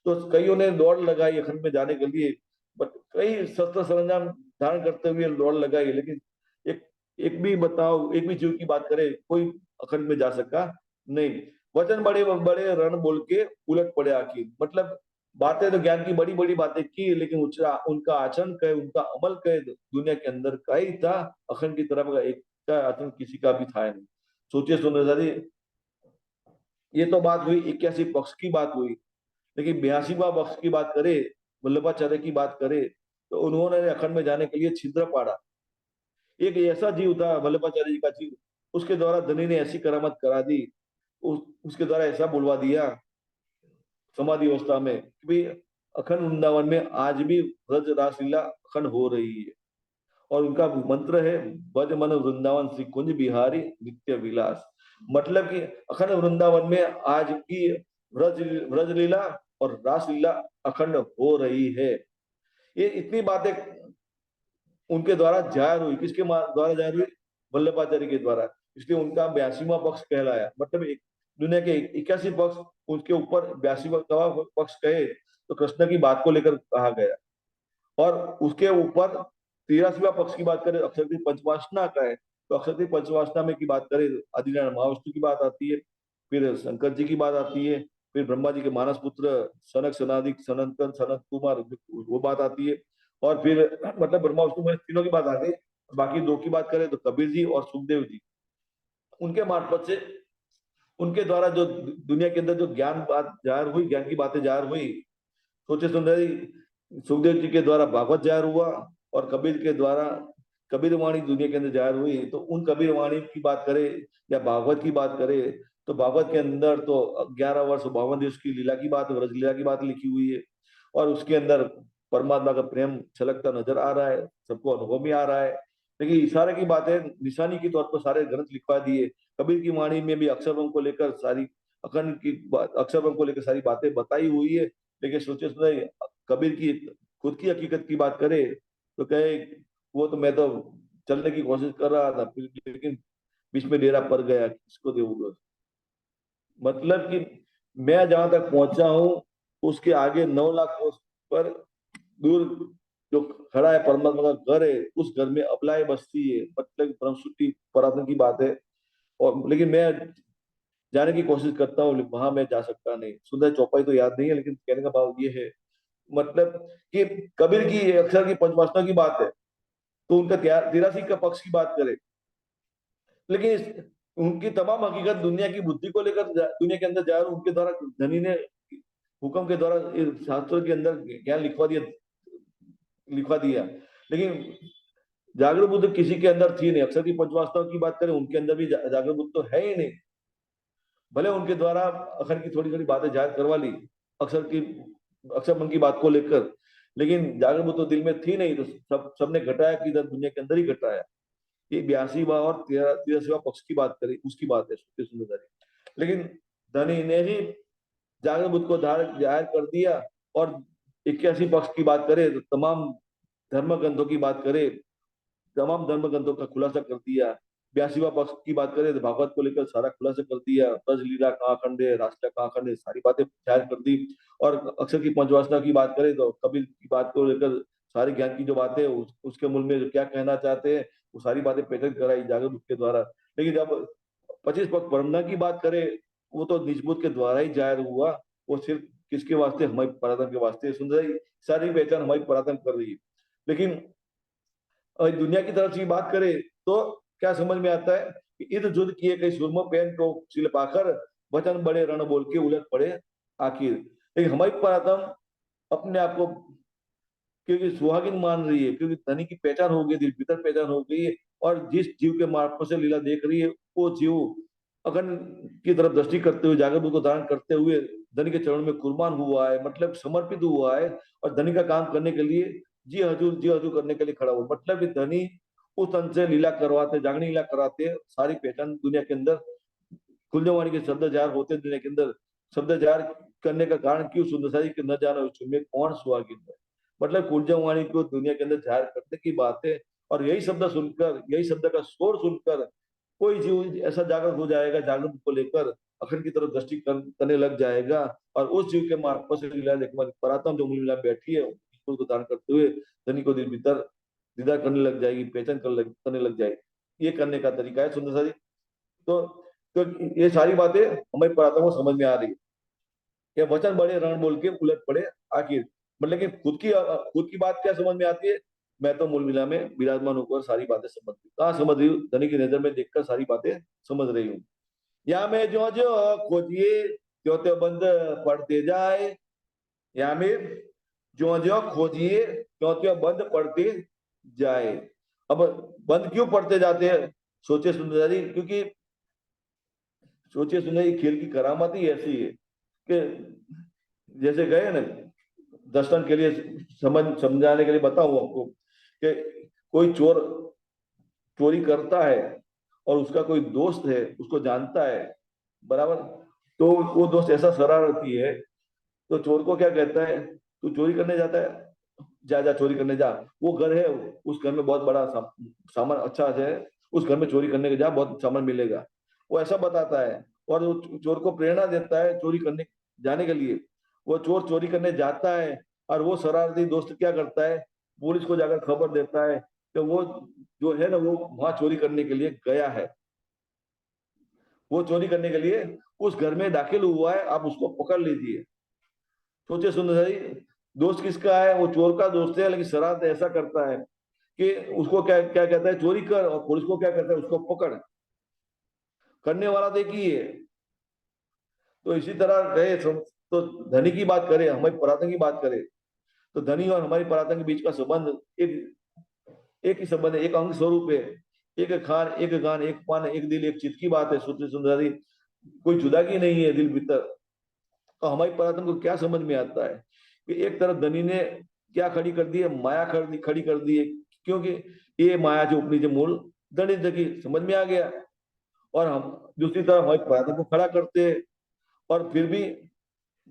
तो कईयों ने दौड़ लगाई अखंड में जाने के लिए, बट कई शस्त्र सरंजाम धारण करते हुए दौड़ लगाई, लेकिन एक एक भी बताओ, एक भी जीव की बात करे, कोई अखंड में जा सका नहीं। वचन बड़े बड़े रण बोल के उलट पड़े आखिर, मतलब बातें तो ज्ञान की बड़ी बड़ी बातें की, लेकिन उनका आचरण कहे, उनका अमल कहे, दुनिया के अंदर का ही था। अखंड की तरफ का एक का आचरण किसी का भी था नहीं। सोचिए सुंदर जी, ये तो बात हुई 81 पक्ष की बात हुई, लेकिन 82वां पक्ष की बात करे, वल्लभाचार्य की बात करे, तो उन्होंने अखंड में जाने के लिए छिद्र पाड़ा। एक ऐसा जीव था वल्लभाचार्य जी का जीव, उसके द्वारा धनी ने ऐसी करामत करा दी, उसके द्वारा ऐसा बुलवा दिया समाधि अवस्था में कि भाई अखंड वृंदावन में आज भी ब्रज रासलीला अखंड हो रही है। और उनका मंत्र है, बज मन वृंदावन श्री कुंज बिहारी नित्य विलास। मतलब कि अखंड वृंदावन में आज की ब्रज ब्रज लीला और रासलीला अखंड हो रही है। ये इतनी बातें उनके द्वारा जाहिर हुई, किसके द्वारा जाहिर हुई? वल्लभाचार्य के द्वारा। इसलिए उनका 82वां पक्ष कहलाया। मतलब दुनिया के 81 पक्ष, उसके ऊपर 82वां पक्ष कहे तो कृष्ण की बात को लेकर कहा गया। और उसके ऊपर 83वां पक्ष की बात करें, अक्षर पंचवासना का है, तो अक्षर पंचवासना में की बात करें, आदिनारायण महाविष्णु की बात आती है, फिर शंकर जी की बात आती है, फिर ब्रह्मा जी के मानस पुत्र सनक सनादिक सनंदन सनत कुमार, वो बात आती है। और फिर मतलब ब्रह्मा विष्णु में तीनों की बात आ गई। बाकी दो की बात करें तो कबीर जी और सुखदेव जी, उनके मार्फत से, उनके द्वारा जो दुनिया के अंदर जो ज्ञान बात जाहिर हुई, ज्ञान की बातें जाहिर हुई। सोचे सुंदरी, सुखदेव जी के द्वारा भागवत जाहिर हुआ, और कबीर के द्वारा कबीर वाणी दुनिया के अंदर जाहिर हुई। तो उन कबीर वाणी की बात करें या भागवत की बात करें, तो भागवत के अंदर तो 11 वर्ष 52 दिवस की लीला की बात, व्रज लीला की बात लिखी हुई है। और उसके अंदर परमात्मा का प्रेम छलकता नजर आ रहा है, सबको अनुभव में आ रहा है। लेकिन इशारे की बातें निशानी के तौर पर सारे ग्रंथ लिखवा दिए। कबीर की वाणी में भी अक्षरों को लेकर सारी अखंड की बात, अक्षरों को लेकर सारी बातें बताई हुई है। लेकिन सोचे सुने, कबीर की खुद की हकीकत की बात करे तो कहे, वो तो मैं तो चलने की कोशिश कर रहा था, लेकिन बीच में डेरा पड़ गया, किसको देऊंगा। मतलब कि मैं जहां तक पहुंचा हूं, उसके आगे 9 लाख कोस पर दूर जो खड़ा है परमात्मा का घर है, उस घर में अबलाएं बसती है। मतलब ब्रह्मसुट्टी परात्म की बात है। और लेकिन मैं जाने की कोशिश करता हूँ, वहां मैं जा सकता नहीं। सुंदर चौपाई तो याद नहीं है, लेकिन कहने का भाव ये है, मतलब कि कबीर की अक्षर की पंचवासना की बात है, तो उनका 83 का पक्ष की बात करें, लेकिन उनकी तमाम हकीकत दुनिया की बुद्धि को लेकर दुनिया के अंदर जा रहा, उनके द्वारा धनी ने हुक्म के द्वारा शास्त्रों के अंदर ज्ञान लिखवा दिया। लेकिन जागरूक बुद्ध किसी के अंदर थी नहीं। अक्षर की पंचवासनाओं की बात करें, उनके अंदर भी जागरूक बुद्ध तो है ही नहीं। भले उनके द्वारा अक्षर की थोड़ी थोड़ी बातें जाहिर करवा ली, अक्षर की अक्षर मन की बात को लेकर, लेकिन जागरूक बुद्ध तो दिल में थी नहीं। तो सबने घटाया कि इधर दुनिया के अंदर ही घटाया। ये 82वां और 83वां पक्ष की बात करें, उसकी बात है सुखदेव सुंदरधारी। लेकिन धनी ने ही जागरूक बुद्ध को जाहिर कर दिया। और 81 पक्ष की बात करें तो तमाम धर्म ग्रंथों की बात करें, तमाम धर्म ग्रंथों का खुलासा कर दिया। 82वां पक्ष की बात करें तो भागवत को लेकर सारा खुलासा कर दिया। ब्रज लीला कहाँ खंड है, रासलीला कहाँ खंड है, सारी बातें जाहिर कर दी। और अक्षर की पंचवासना की बात करें तो कबीर की बात को लेकर सारी ज्ञान की जो बातें उसके मूल में जो क्या कहना चाहते हैं, वो सारी बातें पेटर्न कराई जागरूक के द्वारा। लेकिन जब 25 पक्ष ब्रह्मज्ञान की बात करें, वो तो निजबुद्ध के द्वारा ही जाहिर हुआ। वो सिर्फ किसके वास्ते? हमारी पराक्रम के वास्ते। सुंदर सारी पहचान हमारी पराक्रम कर रही है। लेकिन और दुनिया की तरफ से बात करें तो क्या समझ में आता है कि इर्द जुद किए कई सुरमो पेन को सिल पाकर वचन बड़े रण बोल के उलट पड़े आखिर। लेकिन हमारी पराक्रम अपने आप को क्योंकि सुहागिन मान रही है, क्योंकि धनी की पहचान हो गई, दिल भीतर पहचान हो गई है। और जिस जीव के मार्फत से लीला देख रही है, वो जीव अगन की तरफ दृष्टि करते हुए, जागरूक को धारण करते हुए धनी के चरण में कुर्बान हुआ है, मतलब समर्पित हुआ है। और धनी का काम करने के लिए जी हजूर करने के लिए खड़ा हुआ। मतलब कि धनी उस तन से लीला करवाते, जागनी लीला कराते, सारी पहचान दुनिया के अंदर कुंजवाणी के शब्द जार होते दुनिया के अंदर। शब्द जार करने का कारण क्यों? सुंदरसाई के न जाना में कौन सुहागिन है। मतलब कुंजवाणी को दुनिया के अंदर जाहिर करने की बात है। और यही शब्द सुनकर, यही शब्द का शोर सुनकर कोई जीव ऐसा जागृत हो जाएगा, जागृत को लेकर अखंड की तरफ दृष्टि करने लग जाएगा। और उस जीव के मार्फत से लीला देखने परात्म जो मूल लीला बैठी है, उसको धारण करते हुए धनी को दिल भीतर दीदार करने लग जाएगी, पहचान करने लग जाएगी। ये करने का तरीका है सुंदर सा जी। तो तो ये सारी बातें हमें पराठों को समझ में आ रही है कि वचन बड़े रण बोल के उलट पड़े आखिर। मतलब कि खुद की बात क्या समझ में आती है, मैं तो मूल मिला में विराजमान होकर सारी बातें समझ रही हूँ। कहाँ समझ रही हूँ, धनी की नजर में देखकर सारी बातें समझ रही हूँ। या में जो जो खोजिए त्यों त्यों बंद पढ़ते जाए, या में जो खोजिए त्यों त्यों बंद पढ़ते जाए। अब बंद क्यों पढ़ते जाते हैं, सोचे सुंदर जी, क्योंकि सोचिए सुनिए ये खेल की करामात ही ऐसी है कि जैसे गए ना दर्शन के लिए, समझाने के लिए बताऊं आपको कि कोई चोर चोरी करता है और उसका कोई दोस्त है उसको जानता है, बराबर, तो वो दोस्त ऐसा शरारती है तो चोर को क्या कहता है, तू चोरी करने जाता है, जा जा चोरी करने जा, वो घर है, उस घर में बहुत बड़ा सामान अच्छा है, उस घर में चोरी करने के जा, बहुत सामान मिलेगा, वो ऐसा बताता है। और वो चोर को प्रेरणा देता है चोरी करने जाने के लिए। वो चोर चोरी करने जाता है और वो शरारती दोस्त क्या करता है, पुलिस को जाकर खबर देता है कि वो जो है ना वो वहां चोरी करने के लिए गया है, वो चोरी करने के लिए उस घर में दाखिल हुआ है, आप उसको पकड़ लीजिए। सोचे सुंदर जी, दोस्त किसका है, वो चोर का दोस्त है, लेकिन शरारत ऐसा करता है कि उसको क्या क्या कहता है, चोरी कर, और पुलिस को क्या कहता है, उसको पकड़। करने वाला तो एक ही है। तो इसी तरह रहे तो धनी की बात करें, हमारी परातन की बात करें, तो धनी और हमारी परातन के बीच का संबंध एक एक ही संबंध है, एक अंग स्वरूप है। एक खान एक गान एक पान एक दिल एक चित की बात है सूत्र सुंदरी, कोई जुदागी नहीं है दिल भीतर। तो हमारी परातन को क्या समझ में आता है कि एक तरफ धनी ने क्या खड़ी कर दी है, माया खड़ी कर दी है, क्योंकि ये माया जो उपनी जो मूल धनी की समझ में आ गया। और हम दूसरी तरफ हमारी परातन को खड़ा करते हैं, और फिर भी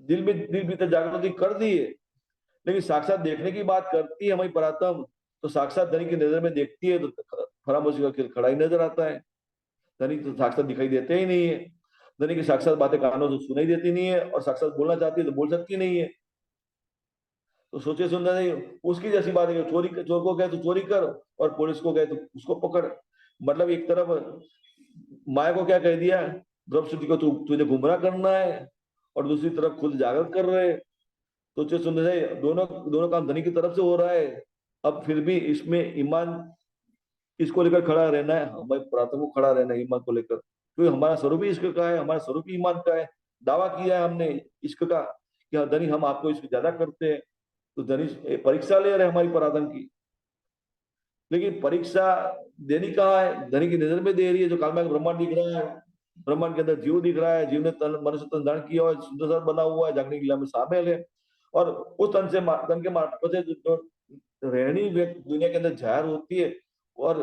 दिल भीतर जागृति कर दी है, लेकिन साक्षात देखने की बात करती है हमारी परातम, तो साक्षात धनी की नजर में देखती है तो फरामोशी का खेल खड़ा ही नजर आता है। धनी तो साक्षात दिखाई देते ही नहीं है, धनी की साक्षात बातें कानों से सुनाई देती नहीं है, और साक्षात बोलना चाहती है तो बोल सकती नहीं है। तो सोचे सुंदर नहीं, उसकी जैसी बात है, चोर को कहे तो चोरी कर, और पुलिस को कहे तो उसको पकड़। मतलब एक तरफ माया को क्या कह दिया, द्रौपदी को तुझे गुमराह करना है, और दूसरी तरफ खुद जागृत कर रहे। सोचे सुंदर है, दोनों दोनों काम धनी की तरफ से हो रहा है। अब फिर भी इसमें ईमान इसको लेकर खड़ा रहना है, हमारे प्रार्थना को खड़ा रहना है ईमान को लेकर, क्योंकि हमारा स्वरूप ही इश्क का है, हमारा स्वरूप ही ईमान का है। दावा किया है हमने इश्क का कि हाँ धनी हम आपको इश्क ज्यादा करते हैं, तो धनी परीक्षा ले रहे हैं हमारी पराधन की। लेकिन परीक्षा देनी कहाँ है, धनी की नजर में दे रही है, जो काल में ब्रह्मांड दिख रहा है, ब्रह्मांड के अंदर जीव दिख रहा है, जीव ने तन मनुष्य तन धारण किया हुआ है, सुंदर सा बना हुआ है, जागने की लीला में शामिल है। और उस तन के मार्फत से जो रहनी दुनिया के अंदर जाहिर होती है। और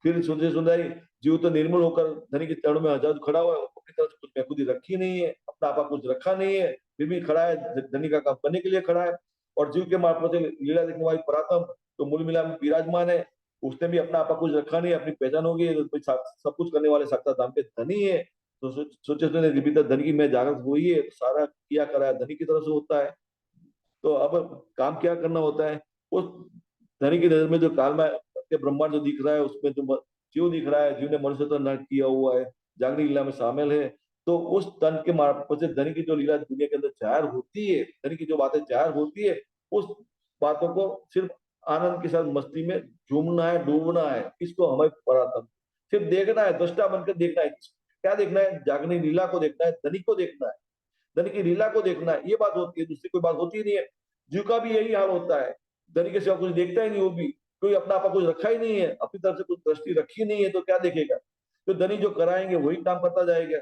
फिर सुनते सुनते ही जीव तो निर्मल होकर धनी के चरणों में हजार खड़ा हुआ है, अपनी तरफ से कुछ महफूदी रखी नहीं है, अपना आपा कुछ रखा नहीं है, फिर भी खड़ा है, धनी का काम करने के लिए खड़ा है। और जीव के मार्फत से लीला देखने वाली परात्म तो मूल मिला में विराजमान है, उसने भी अपना आपा कुछ रखा नहीं, अपनी पहचान होगी तो सब कुछ करने वाले साक्षात धाम के धनी है। तो सोचे सुने धनी की मैं जागृत हुई है, सारा किया करा है धनी की तरफ से होता है। तो अब काम क्या करना होता है, उस धनी की नजर में जो काल में के ब्रह्मांड जो दिख रहा है, उसमें जो जीव दिख रहा है, जीव ने मनुष्य तो नर किया हुआ है, जागनी लीला में शामिल है। तो उस तन के मार्फत से धनी की जो लीला दुनिया के अंदर जाहिर होती है, धनी की जो बातें जाहिर होती है, उस बातों को सिर्फ आनंद के साथ मस्ती में झूमना है, डूबना है, इसको हमें परातम सिर्फ देखना है, दृष्टा बनकर देखना है। क्या देखना है, जागनी लीला को देखना है, धनी को देखना है, धनी की लीला को देखना है, ये बात होती है, दूसरी कोई बात होती नहीं है। जीव का भी यही हाल होता है, धनी के सिवा कुछ देखता ही नहीं, वो भी कोई अपना आपा कुछ रखा ही नहीं है, अपनी तरफ से कुछ दृष्टि रखी नहीं है, तो क्या देखेगा। तो धनी जो कराएंगे वही काम करता जाएगा।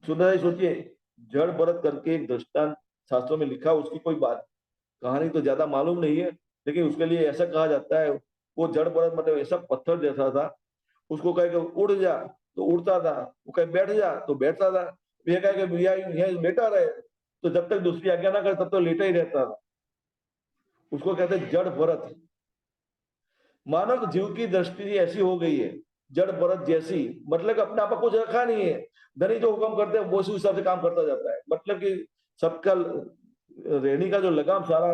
सुंदर ही सोचिए, जड़ भरत करके एक दृष्टांत शास्त्रों में लिखा, उसकी कोई बात कहानी तो ज्यादा मालूम नहीं है, लेकिन उसके लिए ऐसा कहा जाता है, वो जड़ भरत मतलब ऐसा पत्थर जैसा था, उसको कहे कि उड़ जा तो उड़ता था, वो कहे बैठ जा तो बैठता था, ये कहे कि भैया यहाँ लेटा रहे, तो जब तक दूसरी आज्ञा ना करे तब तक लेटा ही रहता था। उसको कहते हैं जड़ भरत। मानव जीव की दृष्टि ऐसी हो गई है, जड़ भरत जैसी, मतलब कि अपने आप को कुछ रखा नहीं है। धनी जो हुक्म करते हैं वो उसी हिसाब से काम करता जाता है, मतलब कि सबका रहने का जो लगाम सारा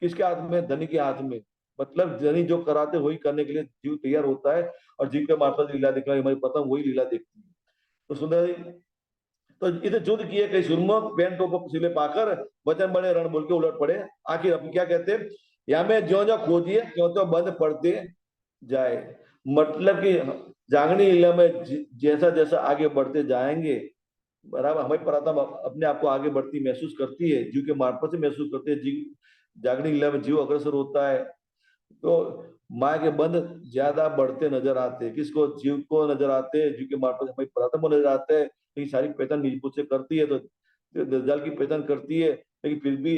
किसके हाथ में, धनी के हाथ में। मतलब धनी जो कराते वही करने के लिए जीव तैयार होता है, और जीव के मार्फत लीला दिखा हमारी पतंग वही लीला देखती है। तो सुंदर जी, तो इसे युद्ध किए कई सुरमुख पैन टोप पसीले पाकर वचन बड़े रण बोल के उलट पड़े। आखिर अब क्या कहते हैं, या में ज्यो ज्यो खोजिए क्यों तो बंद पड़ते जाए। मतलब कि जागनी लीला में जैसा जैसा आगे बढ़ते जाएंगे, बराबर हमारी परात्मा अपने आप को आगे बढ़ती महसूस करती है, जीव के मार्फत से महसूस करती है। जीव जागनी लीला में जीव अग्रसर होता है, तो माया के बंध ज्यादा बढ़ते नजर आते हैं। किसको, जीव को नजर आते हैं, जीव के मार्फत हमारी परात्मा को नजर आते हैं। लेकिन सारी पहचान निज बुद्ध से करती है, तो दज्जाल की पहचान करती है, लेकिन फिर भी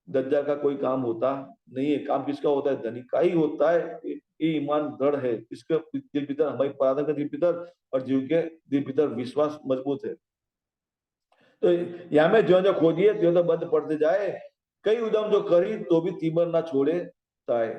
दज्जाल का कोई काम होता नहीं है। काम किसका होता है, धनी का ही होता है। ये ईमान दृढ़ है, इसके दिल भीतर हमारी परात्मा के दिल भीतर और जीव के दिल भीतर विश्वास मजबूत है। तो यहाँ में जो जो खोजिए त्यों तो बंद पड़ते जाए, कई उदम जो करी तो भी तीबर ना छोड़े ताए।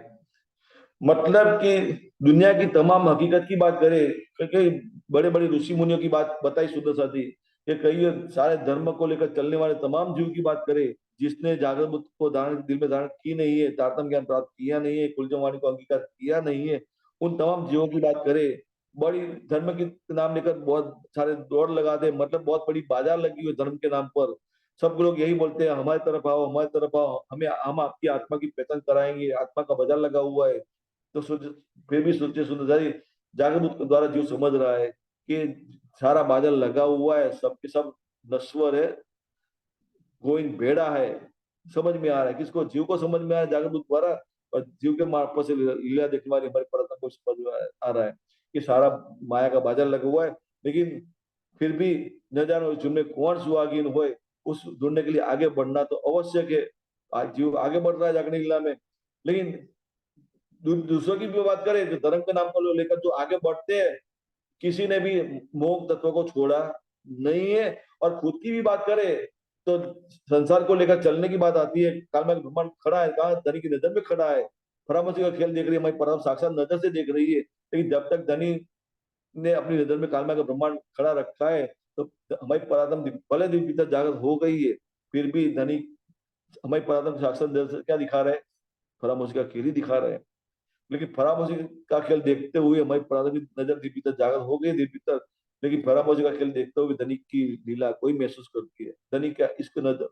मतलब कि दुनिया की तमाम हकीकत की बात करें, कई बड़े बड़े ऋषि मुनियों की बात बताई शुद्ध साथी, कि कई सारे धर्म को लेकर चलने वाले तमाम जीव की बात करें, जिसने जागृत बुद्ध को धारण दिल में धारण की नहीं है, तारतम ज्ञान प्राप्त किया नहीं है, कुलजम वाणी को अंगीकार किया नहीं है, उन तमाम जीवों की बात करें। बड़ी धर्म के नाम लेकर बहुत सारे दौड़ लगाते, मतलब बहुत बड़ी बाजार लगी हुई धर्म के नाम पर। सब लोग यही बोलते हैं, हमारी तरफ आओ, हमारी तरफ आओ, हमें हम आपकी आत्मा की पहचान कराएंगे, आत्मा का बाजार लगा हुआ है। तो फिर भी सोचिए सुंदरधारी, जागरूक द्वारा जीव समझ रहा है कि सारा बादल लगा हुआ है, सबके सब नश्वर है, गोविंद भेड़ा है। समझ में आ रहा है किसको, जीव को समझ में आ रहा है जागरूक द्वारा, और जीव के मार्फत से लीला देखने वाली हमारी परतन को समझ में आ रहा है कि सारा माया का बाजार लगा हुआ है। लेकिन फिर भी न जानो जिनमें कौन सुहागिन होए, उस ढूंढने के लिए आगे बढ़ना तो आवश्यक है। आज जीव आगे बढ़ रहा है जागने लीला में, लेकिन दूसरों की भी बात करें, जो धर्म के नाम को लेकर जो आगे बढ़ते हैं, किसी ने भी मोह तत्व को छोड़ा नहीं है। और खुद की भी बात करें तो संसार को लेकर चलने की बात आती है, काल में ब्रह्मांड खड़ा है, कहा धनी की नजर में खड़ा है, परामर्शी का खेल देख रही है, हमारी परम साक्षात नजर से देख रही है। लेकिन जब तक धनी ने अपनी नजर में काल में का ब्रह्मांड खड़ा रखा है, तो हमारी परात्म भले दिन भीतर जागृत हो गई है, फिर भी धनी हमारी परात्म साक्षात नजर से क्या दिखा रहे हैं, परामर्शी का खेल ही दिखा रहे हैं। लेकिन फरामोशी का खेल देखते हुए हमारी प्राणों की नजर दिल भीतर जागृत हो गई दिल भीतर, लेकिन फरामोशी का खेल देखते हुए धनिक की लीला कोई महसूस करती है। धनिक क्या, इसको नजर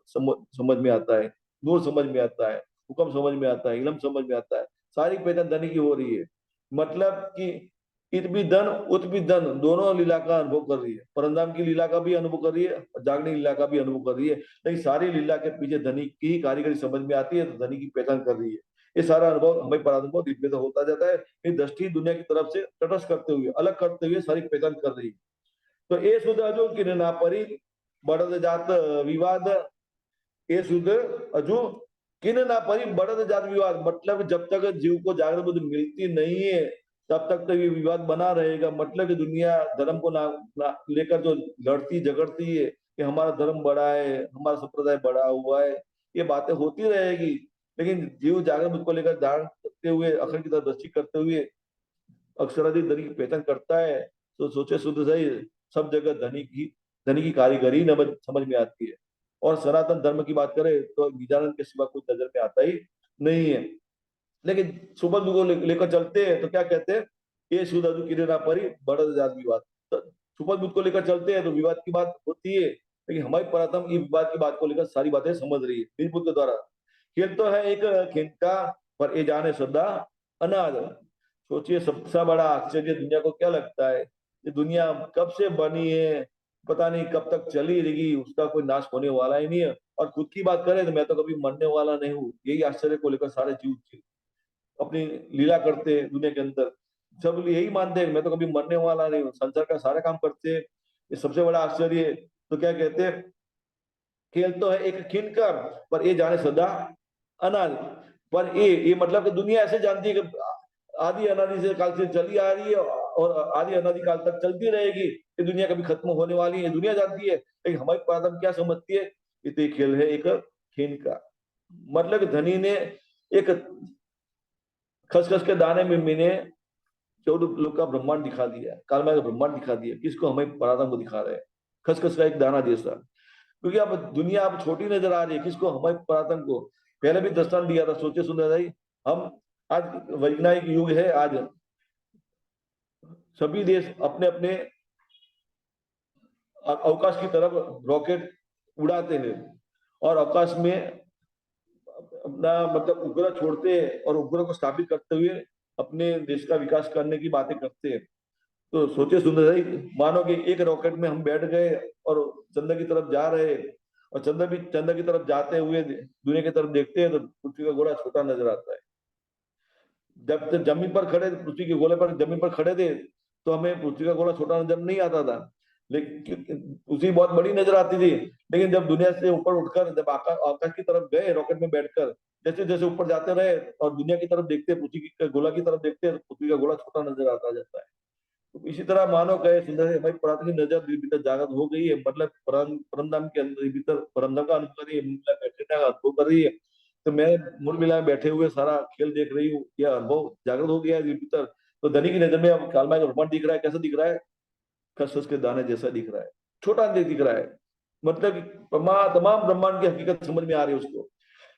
समझ में आता है, नूर समझ में आता है, हुक्म समझ में आता है, इलम समझ में आता है, सारी पहचान धनी की हो रही है। मतलब कि इत भी धन उत भी धन, दोनों लीला का अनुभव कर रही है, परंदाम की लीला का भी अनुभव कर रही है और जागनी लीला का भी अनुभव कर रही है। लेकिन सारी लीला के पीछे धनी की ही कारीगरी समझ में आती है, तो धनी की पहचान कर रही है। ये सारा अनुभव हमें पराधन को दिव्य तो होता जाता है, ये दृष्टि दुनिया की तरफ से तटस्थ करते हुए, अलग करते हुए सारी पहचान कर रही है। तो ये शुद्ध अजू कि ना परी बढ़त जात विवाद, ये शुद्ध अजू किन ना परी बढ़त जात विवाद, मतलब जब तक जीव को जागृत बुद्धि मिलती नहीं है, तब तक तो ये विवाद बना रहेगा। मतलब कि दुनिया धर्म को लेकर जो लड़ती झगड़ती है कि हमारा धर्म बड़ा है, हमारा संप्रदाय बड़ा हुआ है, ये बातें होती रहेगी। लेकिन जीव जागृत बुद्धि को लेकर धारण करते हुए, अखंड की तरफ दृष्टि करते हुए अक्षराधीन धनी की पहचान करता है, तो सोचे शुद्ध सही, सब जगह धनी की कारीगरी समझ में आती है। और सनातन धर्म की बात करें तो निजानंद के सिवा कोई नजर में आता ही नहीं है। लेकिन सुबह को लेकर चलते हैं तो क्या कहते हैं, ये सुधाजु किरे ना परी बड़ा जात विवाद। तो सुपथ बुद्ध को लेकर चलते हैं तो विवाद की बात होती है, लेकिन हमारी परातम ये विवाद की बात को लेकर सारी बातें समझ रही है निज बुद्ध के द्वारा। खेल तो है एक खेलता, पर ये जाने सदा अनाज। सोचिए सबसे बड़ा आश्चर्य दुनिया को क्या लगता है, ये दुनिया कब से बनी है, पता नहीं कब तक चली रहेगी, उसका कोई नाश होने वाला ही नहीं है। और खुद की बात करें तो मैं तो कभी मरने वाला नहीं हूँ, यही आश्चर्य को लेकर सारे जीव अपनी लीला करते हैं दुनिया के अंदर। सब यही मानते हैं मैं तो कभी मरने वाला नहीं हूँ, संसार का सारा काम करते हैं, ये सबसे बड़ा आश्चर्य है। तो क्या कहते हैं, खेल तो है एक खिन का, पर ये जाने सदा अनाज। पर ये मतलब कि दुनिया ऐसे जानती है कि आदि अनादि से काल से चली आ रही है और आदि अनादि काल तक चलती रहेगी, ये दुनिया कभी खत्म होने वाली है, दुनिया जानती है। लेकिन हमारी प्राथम क्या समझती है, ये खेल है एक खेल का। मतलब धनी ने एक खसखस के दाने में मैंने 14 लोग का ब्रह्मांड दिखा दिया, कालमा का ब्रह्मांड दिखा दिया, किसको, हमें पराक्रम को दिखा रहे हैं, खसखस का एक दाना जैसा। क्योंकि अब दुनिया अब छोटी नजर आ रही है, किसको, हमारे पराक्रम को। पहले भी दृष्टांत दिया था, सोचे सुंदर भाई, हम आज वैज्ञानिक युग है। आज सभी देश अपने अपने अवकाश की तरफ रॉकेट उड़ाते हैं और अवकाश में अपना मतलब उपग्रह छोड़ते हैं और उपग्रह को स्थापित करते हुए अपने देश का विकास करने की बातें करते हैं। तो सोचिए सुंदर भाई, मानो कि एक रॉकेट में हम बैठ गए और चंद्र की तरफ जा रहे हैं, और चंद्र की तरफ जाते हुए दुनिया की तरफ देखते हैं तो पृथ्वी का गोला छोटा नजर आता है। जब तक जमीन पर खड़े पृथ्वी के गोले पर जमीन पर खड़े थे तो हमें पृथ्वी का गोला छोटा नजर नहीं आता था, लेकिन उसी बहुत बड़ी नजर आती थी। लेकिन जब दुनिया से ऊपर उठकर जब आकाश की तरफ गए रॉकेट में बैठकर, जैसे जैसे ऊपर जाते रहे और दुनिया की तरफ देखते, पृथ्वी के गोला की तरफ देखते तो पृथ्वी का गोला छोटा नजर आता जाता है। तो इसी तरह मानो कहे सुंदर है भाई, पुरातन की नजर दिल भीतर जागृत हो गई है, मतलब परमधाम के अंदर भीतर परमधाम का अनुभव कर रही है, मूल मिला बैठने का अनुभव कर रही है। तो मैं मूल मिला बैठे हुए सारा खेल देख रही हूँ, यह अनुभव जागृत हो गया है दिल भीतर। तो धनी की नजर में अब कालमा का ब्रह्मांड दिख रहा है, कैसा दिख रहा है? खसखस के दाने जैसा दिख रहा है, छोटा नहीं दिख रहा है। मतलब कि तमाम ब्रह्मांड की हकीकत समझ में आ रही है उसको।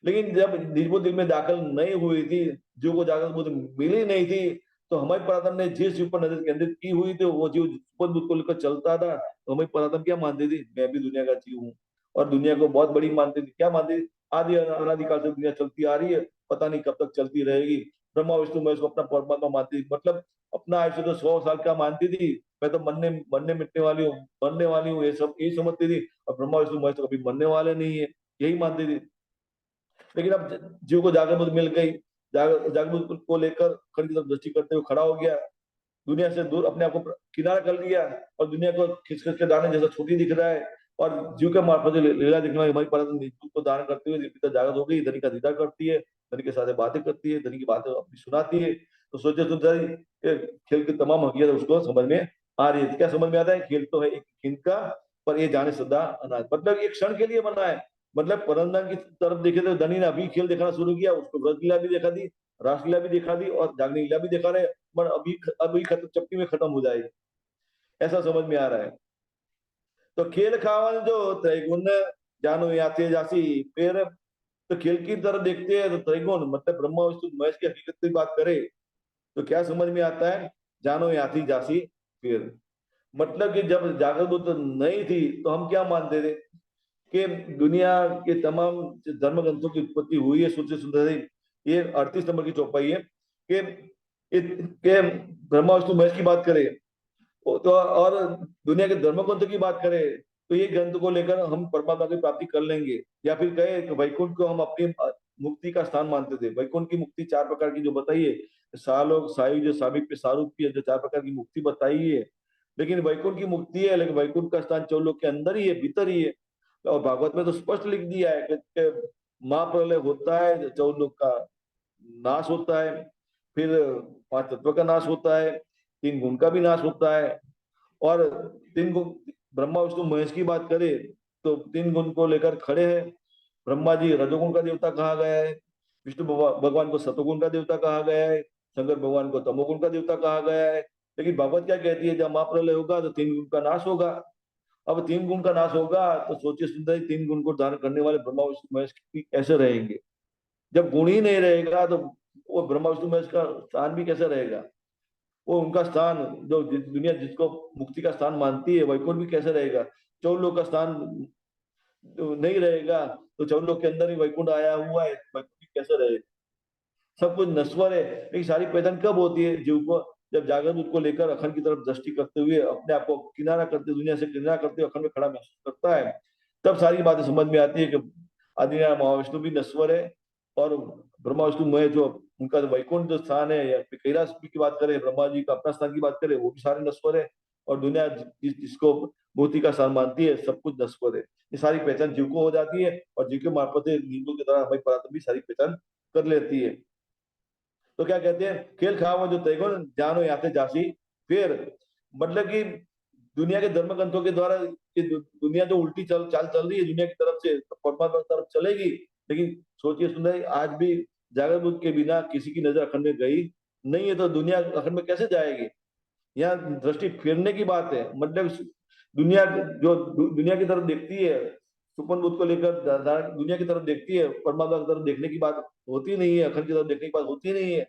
लेकिन जब निजबुद्ध दिल में दाखिल नहीं हुई थी, जीव को जागृत बुद्ध मिली नहीं थी, तो हमारे परात्म ने जिस जीव पर नजर केंद्रित की हुई थी वो जीव सुपन बुद्ध को लेकर चलता था, तो हमारी परात्म क्या मानती थी? मैं भी दुनिया का जीव हूँ। और दुनिया को बहुत बड़ी मानती थी। क्या मानती थी? आदि अनादिकाल से दुनिया चलती आ रही है, पता नहीं कब तक चलती रहेगी। ब्रह्मा विष्णु महेश को अपना परमात्मा मानती थी, मतलब अपना आयुष्य तो 100 साल का मानती थी। मैं तो मरने मरने मिटने वाली हूँ, मरने वाली हूँ, ये सब यही समझती थी। और ब्रह्मा विष्णु महेश तो कभी मरने वाले नहीं है, यही मानती थी। लेकिन अब जीव को जागृत बुद्धि मिल गई, जागृत बुद्धि को लेकर खड़ी की तरफ दृष्टि करते हुए खड़ा हो गया, दुनिया से दूर अपने आप को किनारा कर लिया, और दुनिया को खिसखस के दाने जैसा छोटी दिख रहा है। और जीव के मार्फत से लीला दिखने वाली हमारी परात्म नीति को धारण करते हुए पिता जागृत हो गई, धनी का दीदार करती है, धनी के साथ बातें करती है, धनी की बातें अपनी सुनाती है। तो सोचे तो सही, खेल की तमाम हकीकत उसको समझ में आ रही है। क्या समझ में आता है? खेल तो है एक इनका, पर ये जाने सदा अनाज, मतलब एक क्षण के लिए बना है। मतलब परंदन की तरफ देखे तो धनी ने अभी खेल देखना शुरू किया, उसको व्रत लीला भी देखा दी, रासलीला भी दिखा दी और जागनी लीला भी दिखा रहे, पर अभी अभी खत्म, चपटी में खत्म हो जाएगी, ऐसा समझ में आ रहा है। तो खेल खावन जो त्रैगुण जानो याते जासी, फिर तो खेल की तरफ देखते हैं तो त्रैगुण मतलब ब्रह्मा विष्णु महेश की हकीकत की बात करे तो क्या समझ में आता है? जानो याती जासी फिर, मतलब कि जब जागृत बुद्ध नहीं थी तो हम क्या मानते थे कि दुनिया के तमाम धर्म ग्रंथों की उत्पत्ति हुई है। सूत्र सुंदर, ये 38 नंबर की चौपाई है कि के ब्रह्मा विष्णु महेश की बात करें तो, और दुनिया के धर्म ग्रंथ की बात करें तो ये ग्रंथ को लेकर हम परमात्मा की प्राप्ति कर लेंगे। या फिर कहे कि वैकुंठ को हम अपनी मुक्ति का स्थान मानते थे। वैकुंठ की मुक्ति 4 प्रकार की जो बताई है, सालोक सायुज सामीप्य सारूप्य, जो 4 प्रकार की मुक्ति बताई है। लेकिन वैकुंठ की मुक्ति है, लेकिन वैकुंठ का स्थान चौलोक के अंदर ही है, भीतर ही है। और भागवत में तो स्पष्ट लिख दिया है कि महाप्रलय होता है, चौलोक का नाश होता है, फिर 5 तत्व का नाश होता है, 3 गुण का भी नाश होता है। और 3 गुण, ब्रह्मा विष्णु महेश की बात करें तो 3 गुण को लेकर खड़े हैं। ब्रह्मा जी रजोगुण का देवता कहा गया है, विष्णु भगवान को सतोगुण का देवता कहा गया है, शंकर भगवान को तमोगुण का देवता कहा गया है। लेकिन भगवत क्या कहती है? जब महाप्रलय होगा तो 3 गुण का नाश होगा। अब 3 गुण का नाश होगा तो सोचिए सुंदर, 3 गुण को धारण करने वाले ब्रह्मा विष्णु महेश कैसे रहेंगे? जब गुण ही नहीं रहेगा तो वो ब्रह्मा विष्णु महेश का स्थान भी कैसे रहेगा? वो उनका स्थान जो दुनिया जिसको मुक्ति का स्थान मानती है, वैकुंठ भी कैसे रहेगा? चौलोक का स्थान तो नहीं रहेगा, तो चौलोक के अंदर ही वैकुंठ आया हुआ है, वैकुंठ भी कैसे रहेगा? सब कुछ नश्वर है। लेकिन सारी पहचान कब होती है? जीव को जब जागृत उसको लेकर अखंड की तरफ दृष्टि करते हुए अपने आप को किनारा करते, दुनिया से किनारा करते हुए अखंड में खड़ा महसूस करता है, तब सारी बातें समझ में आती है कि आदिनारायण महाविष्णु भी नश्वर है। और ब्रह्मा विष्णु महेश जो उनका जो वैकुंठ जो स्थान है, या फिर कैलाश की बात करें, ब्रह्मा जी का अपना स्थान की बात करें, वो भी सारे नश्वर है। और दुनिया जिसको मूर्ति का स्थान मानती है, सब कुछ नश्वर है। ये सारी पहचान जीव को हो जाती है, और जीव के मार्फत नींबू की तरह हमारी परात्मा भी सारी पहचान कर लेती है। तो क्या कहते हैं? खेल खाओ जो तैगुन जानो याते जासी फिर, मतलब कि दुनिया के धर्म ग्रंथों के द्वारा ये दुनिया जो उल्टी चाल चल रही है दुनिया की तरफ से, तो परमात्मा की तरफ चलेगी। लेकिन सोचिए सुंदर, आज भी जागृत बुद्ध के बिना किसी की नजर अखंड में गई नहीं है, तो दुनिया अखंड में कैसे जाएगी? यहाँ दृष्टि फेरने की बात है। मतलब दुनिया जो दुनिया की तरफ देखती है, सुपन बुद्ध को लेकर दुनिया की तरफ देखती है, परमात्मा की तरफ देखने की बात होती नहीं है, अखंड की तरफ देखने की बात होती नहीं है।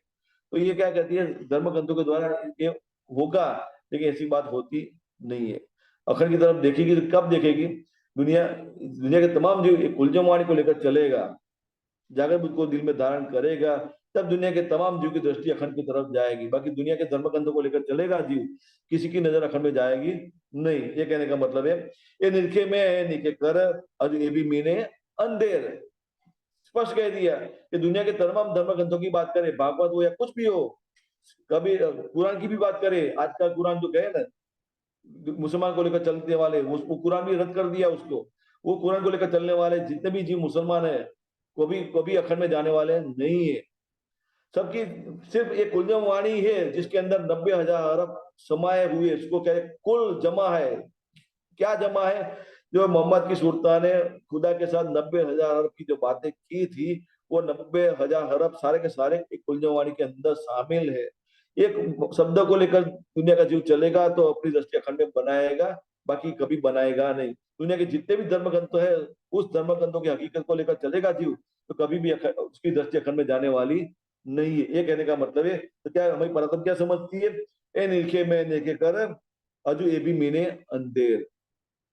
तो ये क्या कहती है, धर्म ग्रंथों के द्वारा ये होगा, लेकिन ऐसी बात होती नहीं है। अखंड की तरफ देखेगी तो कब देखेगी? दुनिया दुनिया के तमाम जीव एक कुलजम वाणी को लेकर चलेगा, जागृत बुद्ध को दिल में धारण करेगा, तब दुनिया के तमाम जीव की दृष्टि अखंड की तरफ जाएगी। बाकी दुनिया के धर्म ग्रंथों को लेकर चलेगा जीव, किसी की नजर अखंड में जाएगी नहीं। ये कहने का मतलब है, ये निरखे में निके कर और ये भी मीने अंधेर। स्पष्ट कह दिया कि दुनिया के तमाम धर्म ग्रंथों की बात करें, भागवत हो या कुछ भी हो, कभी कुरान की भी बात करें, आज का कुरान जो गए ना मुसलमान को लेकर चलने वाले, वो कुरान भी रद्द कर दिया उसको। वो कुरान को लेकर चलने वाले जितने भी जीव मुसलमान है, कभी कभी अखंड में जाने वाले नहीं है। सबकी सिर्फ एक कुलजम वाणी है जिसके अंदर 90,000 अरब समाये हुए, इसको कहते कुल जमा है। क्या जमा है? जो मोहम्मद की सुल्तान ने खुदा के साथ 90,000 अरब की जो बातें की थी, वो 90,000 अरब सारे के सारे एक कुलजम वाणी के अंदर शामिल है। एक शब्द को लेकर दुनिया का जीव चलेगा तो अपनी दृष्टि अखंड में बनाएगा, बाकी कभी बनाएगा नहीं। दुनिया के जितने भी धर्म ग्रंथ है, उस धर्म ग्रंथों की हकीकत को लेकर चलेगा जीव, तो कभी भी उसकी दृष्टि अखंड में जाने वाली नहीं है। ये कहने का मतलब है, तो क्या हमारी परतम क्या समझती है? ए निरखे में नेके कर अजू ये भी मीने अंधेर।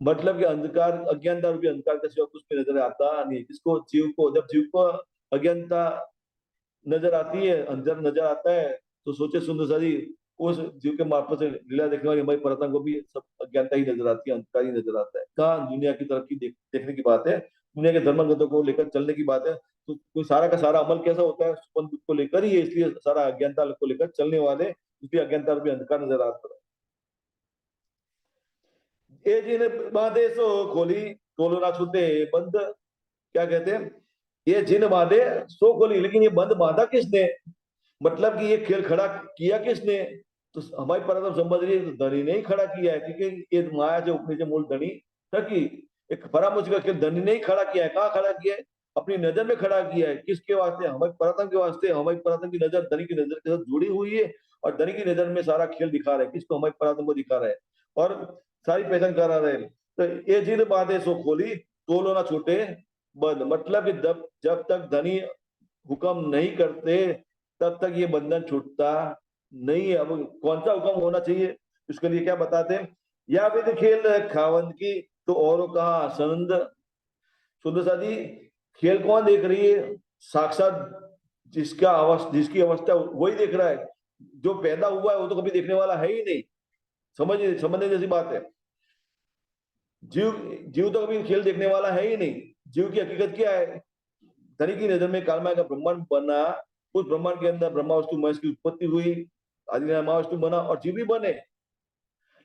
मतलब कि अंधकार, अज्ञानता रूपी अंधकार का सिवा कुछ भी नजर आता नहीं। किसको? जीव को। जब जीव को अज्ञानता नजर आती है, अंधर नजर आता है, तो सोचे सुंदर सारी, उस जीव के मार्फत से लीला देखने वाली हमारी परतम को भी सब अज्ञानता ही नजर आती है, अंधकार ही नजर आता है। कहाँ दुनिया की तरफ की देखने की बात है, दुनिया के धर्म ग्रंथों को लेकर चलने की बात है। तो कोई सारा का सारा अमल कैसा होता है? सुपन को लेकर ही है, इसलिए सारा अज्ञानता को लेकर चलने वाले, इसलिए अज्ञानता रूपी अंधकार नजर आता है। ये जिन बांधे सो खोली, टोलो ना छूटे बंद। क्या कहते हैं? ये जिन बांधे सो खोली, लेकिन ये बंद बांधा किसने? मतलब कि ये खेल खड़ा किया किसने? तो हमारी परम समझ रही है, तो धनी ने ही खड़ा किया है, क्योंकि ये माया जो उपनिज मूल धनी थकी, एक परामुच का खेल धनी ने ही खड़ा किया है। कहाँ खड़ा किया है? अपनी नजर में खड़ा किया है। किसके वास्ते? हमारी परातम के वास्ते। हमारी परातम की नजर धनी की नजर के साथ जुड़ी हुई है, और धनी की नजर में सारा खेल दिखा रहा है। किसको? हमारी परातम को दिखा रहा है, और सारी पहचान करा रहे हैं। तो ये जिन बातें सो खोली, तोलो ना छूटे बंद। मतलब कि जब तक धनी हुक्म नहीं करते, तब तक ये बंधन छूटता नहीं है। अब कौन सा हुक्म होना चाहिए, इसके लिए क्या बताते हैं? या विधि खेल खावंद की, तो और कहा आसंद। सुंदर सा जी, खेल कौन देख रही है? साक्षात जिसकी अवस्था वही देख रहा है। जो पैदा हुआ है वो तो कभी देखने वाला है ही नहीं। समझने जैसी बात है। जीव जीव तो कभी खेल देखने वाला है ही नहीं। जीव की हकीकत क्या है? धनी की नजर में कालमाया का ब्रह्मांड बना, उस ब्रह्मांड के अंदर ब्रह्मा वस्तु महेश की उत्पत्ति हुई, आदि महावस्तु बना और जीव भी बने।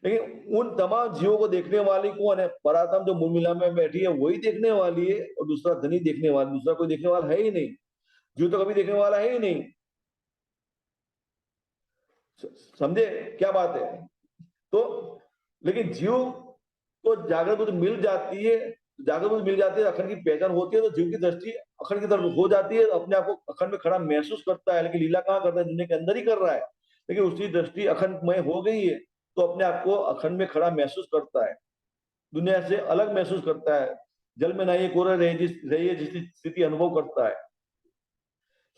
लेकिन उन तमाम जीवों को देखने वाली कौन है? परात्म जो मूल मिला में बैठी है वही देखने वाली है, और दूसरा धनी देखने वाला, दूसरा कोई देखने वाला है ही नहीं। जीव तो कभी देखने वाला है ही नहीं। समझे क्या बात है? तो लेकिन जीव को जागृत बुद्धि मिल जाती है, जागृत बुद्धि मिल जाती है, अखंड की पहचान होती है, तो जीव की दृष्टि अखंड की तरफ हो जाती है, अपने आप को अखंड में खड़ा महसूस करता है। लेकिन लीला कहाँ करता है? दुनिया के अंदर ही कर रहा है। लेकिन उसकी दृष्टि अखंड में हो गई है, तो अपने आप को अखंड में खड़ा महसूस करता है, दुनिया से अलग महसूस करता है। जल में नहीं कोरा रही है जिसकी स्थिति अनुभव करता है।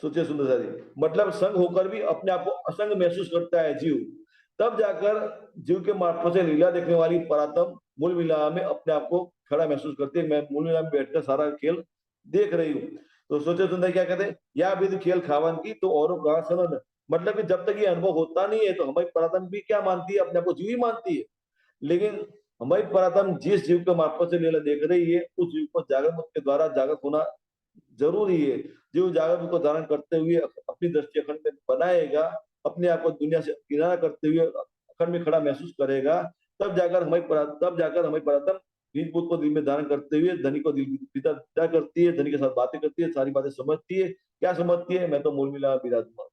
सोचिए सुंदर सा जी, मतलब संग होकर भी अपने आप को असंग महसूस करता है जीव। तब जाकर जीव के मार्फत से लीला देखने वाली परातम मूल लीला में अपने आप को खड़ा महसूस करती है। मैं मूल लीला में बैठकर सारा खेल देख रही हूँ। तो सोचे सुंदर क्या कहते हैं? या विधि खेल खावन की, तो और कहा सनन। मतलब कि जब तक ये अनुभव होता नहीं है, तो हमारी परातम भी क्या मानती है? अपने आप को जीव ही मानती है। लेकिन हमारी परातम जिस जीव के मार्फत से लीला देख रही है, उस जीव को जागृत के द्वारा जागृत होना जरूरी है। जीव जागृत को धारण करते हुए अपनी दृष्टि अखंड में बनाएगा, अपने आप को दुनिया से किनारा करते हुए अखंड में खड़ा महसूस करेगा, तब जाकर हमारी परातम निज बुद्ध को दिल में धारण करते हुए धनी को दिल विदा करती है, धनी के साथ बातें करती है, सारी बातें समझती है। क्या समझती है? मैं तो मूल मिला विराजमान।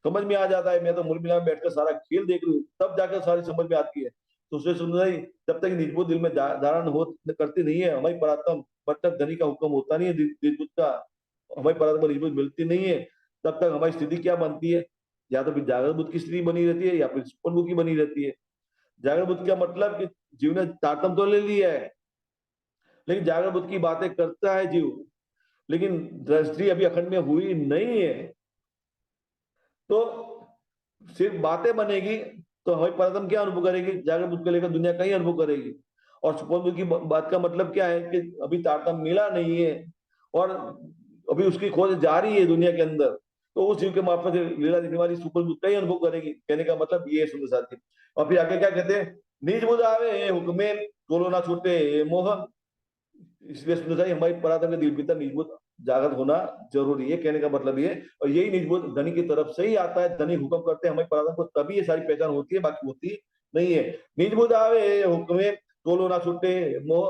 समझ में आ जाता है, मैं तो मूल मिला में बैठकर सारा खेल देख रही हूँ, तब जाकर सारी समझ में आती है। तो उसे सुन रही, जब तक निजबुद्ध दिल में धारण हो करती नहीं है हमारी परात्म, तब तक धनी का हुक्म होता नहीं है निजबुद्ध का, हमारी परात्म को निजबुद्ध मिलती नहीं है, तब तक हमारी स्थिति क्या बनती है? या तो फिर जागृत बुद्ध की स्थिति बनी रहती है, या फिर सुपन बुद्ध की बनी रहती है। जागृत बुद्ध का मतलब कि जीव ने तारतम तो ले लिया है, लेकिन जागृत बुद्ध की बातें करता है जीव, लेकिन दृष्टि अभी अखंड में हुई नहीं है। तो सिर्फ बातें बनेगी तो हमारी पराक्रम क्या अनुभव करेगी, जागृत बुद्ध को लेकर दुनिया कहीं अनुभव करेगी। और सुपौल बुद्ध की बात का मतलब क्या है कि अभी तारतम्य मिला नहीं है और अभी उसकी खोज जारी है दुनिया के अंदर, तो उस जीव के मार्फत से लीला दिखने वाली सुपौल बुद्ध का ही अनुभव करेगी। कहने का मतलब ये है सुंदर साथी। और फिर आगे क्या कहते हैं, निज बुद्ध आवे हुक्मे तोलो ना छूटे मोह। इसलिए सुंदर साथी हमारी पराक्रम के दिल भीतर निज बुद्ध जागृत होना जरूरी है। कहने का मतलब ये, और यही निजबोध धनी की तरफ से ही आता है। धनी हुक्म करते हैं हमारी पराक्रम को, तभी ये सारी पहचान होती है, बाकी होती नहीं है। निजबोध आवे हुक्मे तोलो ना छूटे मोह,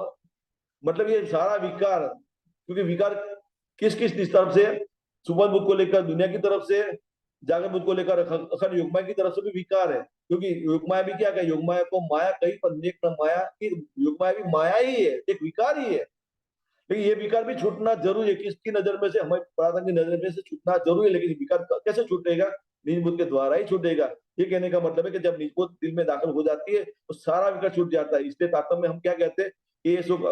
मतलब ये सारा विकार, क्योंकि विकार किस किस तरफ से, सुपन बुद्ध को लेकर दुनिया की तरफ से, जागृत बुद्ध को लेकर अखंड योगमाया की तरफ से भी विकार है। क्योंकि योगमाया भी क्या, योगमाया को माया कहीं पर नेक माया की, योगमाया भी माया ही है, एक विकार ही है। लेकिन ये विकार भी छूटना जरूरी है। किसकी नजर में से, हमारे प्रार्थना की नजर में से छूटना जरूरी है। लेकिन विकार कैसे छूटेगा, निज बुद्ध के द्वारा ही छूटेगा। ये कहने का मतलब है कि जब निज बुद्ध दिल में दाखिल हो जाती है तो सारा विकार छूट जाता है। इसलिए तात्पर्य में हम क्या कहते हैं, ये सुख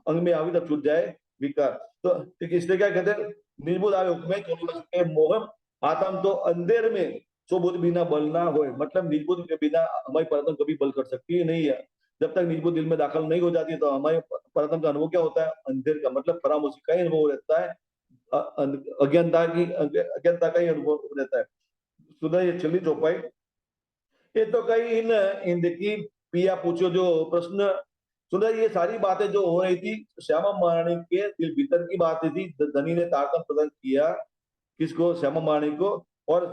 अंग में आवी तब छूट जाए विकार। तो ठीक, इसलिए क्या कहते हैं, निज बुद्ध आवे हुक्मे मोह आत्म तो अंधेर में सो बुद्ध बिना बल ना हो। मतलब निज बुद्ध के बिना हमारी प्रार्थना कभी बल कर सकती है नहीं है। जब तक निज बुद्ध दिल में दाखिल नहीं हो जाती तो हमारे पराक्रम का अनुभव क्या होता है, अंधेर का, मतलब परामोशी का ही अनुभव रहता है, अज्ञानता का ही अनुभव रहता है। सुधा ये छली चौपाई, ये तो कई इन इंद की पिया पूछो जो प्रश्न। सुधा ये सारी बातें जो हो रही थी श्यामा महारानी के दिल भीतर की बातें थी। धनी ने तारतम प्रदान किया किसको, श्यामा महारानी को। और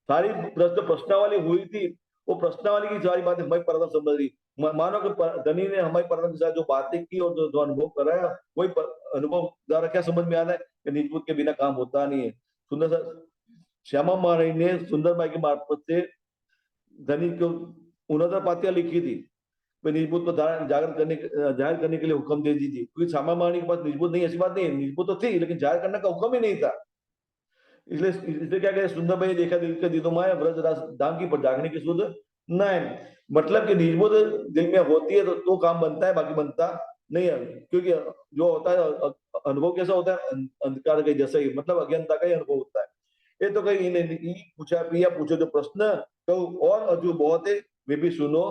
सारी प्रश्नावली हुई थी, वो प्रश्नावली की सारी बातें हमारी परदम समझ रही। मानो कि धनी ने हमारी परदम के साथ जो बातें की और जो अनुभव कराया, वही अनुभव द्वारा क्या समझ में आ रहा है कि निजबुद्ध के बिना काम होता नहीं है। सुंदर सा श्यामा महारानी ने सुंदर बाई के मार्फत से धनी को 69 पातियां लिखी थी, निजबुद्ध को जाहिर करने के लिए हुक्म दे दीजिए। क्योंकि श्यामा महारानी के पास निजबुद्ध नहीं, ऐसी बात नहीं है, निजबुद्ध तो थी लेकिन जाहिर करने का हुक्म ही नहीं था। इसलिए इसलिए क्या कहते, सुंदर भाई देखा दिल के दीदो माया व्रज धाम की पर जागने की सुध न है। मतलब कि निजबोध दिल में होती है तो काम बनता है, बाकी बनता नहीं है। क्योंकि जो होता है अनुभव कैसा होता है, अंधकार के जैसा ही, मतलब अज्ञानता का ही अनुभव होता है। ये तो कहीं इन्हें पूछा पिया पूछो जो प्रश्न कहूँ और जो बहुत है वे भी सुनो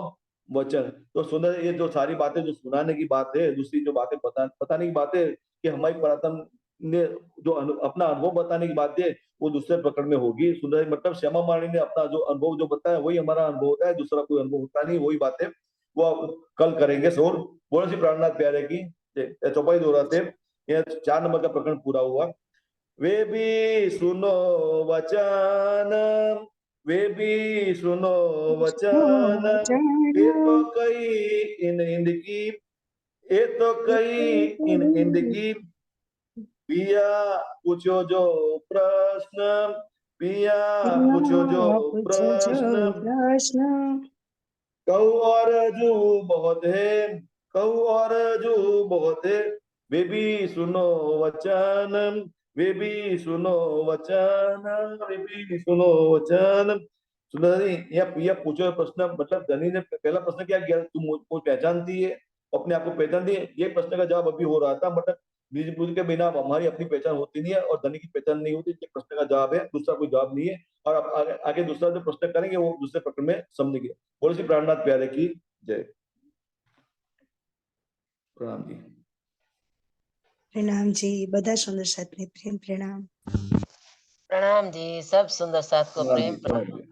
वचन। तो सुंदर ये जो सारी बातें जो सुनाने की बात है, दूसरी जो बातें बताने की बात है कि हमारी पुरातन ने जो अपना अनुभव बताने की बात है वो दूसरे प्रकरण में होगी। सुंदर मतलब श्यामा माणी ने अपना जो अनुभव जो बताया वही हमारा अनुभव होता है, दूसरा कोई अनुभव होता नहीं। वही बातें वो कल करेंगे। शोर बोलो सी प्राणनाथ प्यारे की चौपाई दोहराते, यह 4 नंबर का प्रकरण पूरा हुआ। वे भी सुनो वचन, वे भी सुनो वचन, ये तो कई इन इंद की, ये तो कई इन इंद की पिया पूछो जो प्रश्न, पिया पूछो जो प्रश्न, कहू और जू बहुत है, कहू और जू बहुत है, वे भी सुनो वचन, वे भी सुनो वचन, वे भी सुनो वचन। सुनो धनी, यह पूछो प्रश्न, मतलब धनी ने पहला प्रश्न क्या किया, तुम मुझको पहचानती है, अपने आप को पहचानती है, ये प्रश्न का जवाब अभी हो रहा था। मतलब निज बुद्ध के बिना हमारी अपनी पहचान होती नहीं है और धनी की पहचान नहीं होती। ये प्रश्न का जवाब है, दूसरा कोई जवाब नहीं है। और अब आगे दूसरा जो प्रश्न करेंगे वो दूसरे प्रकरण में समझेंगे। बोलो श्री प्राणनाथ प्यारे की जय। प्रणाम जी। प्रणाम जी, बधा सुंदर साथ ने प्रेम प्रणाम। प्रणाम जी, सब सुंदर साथ को प्रेम प्रणाम जी।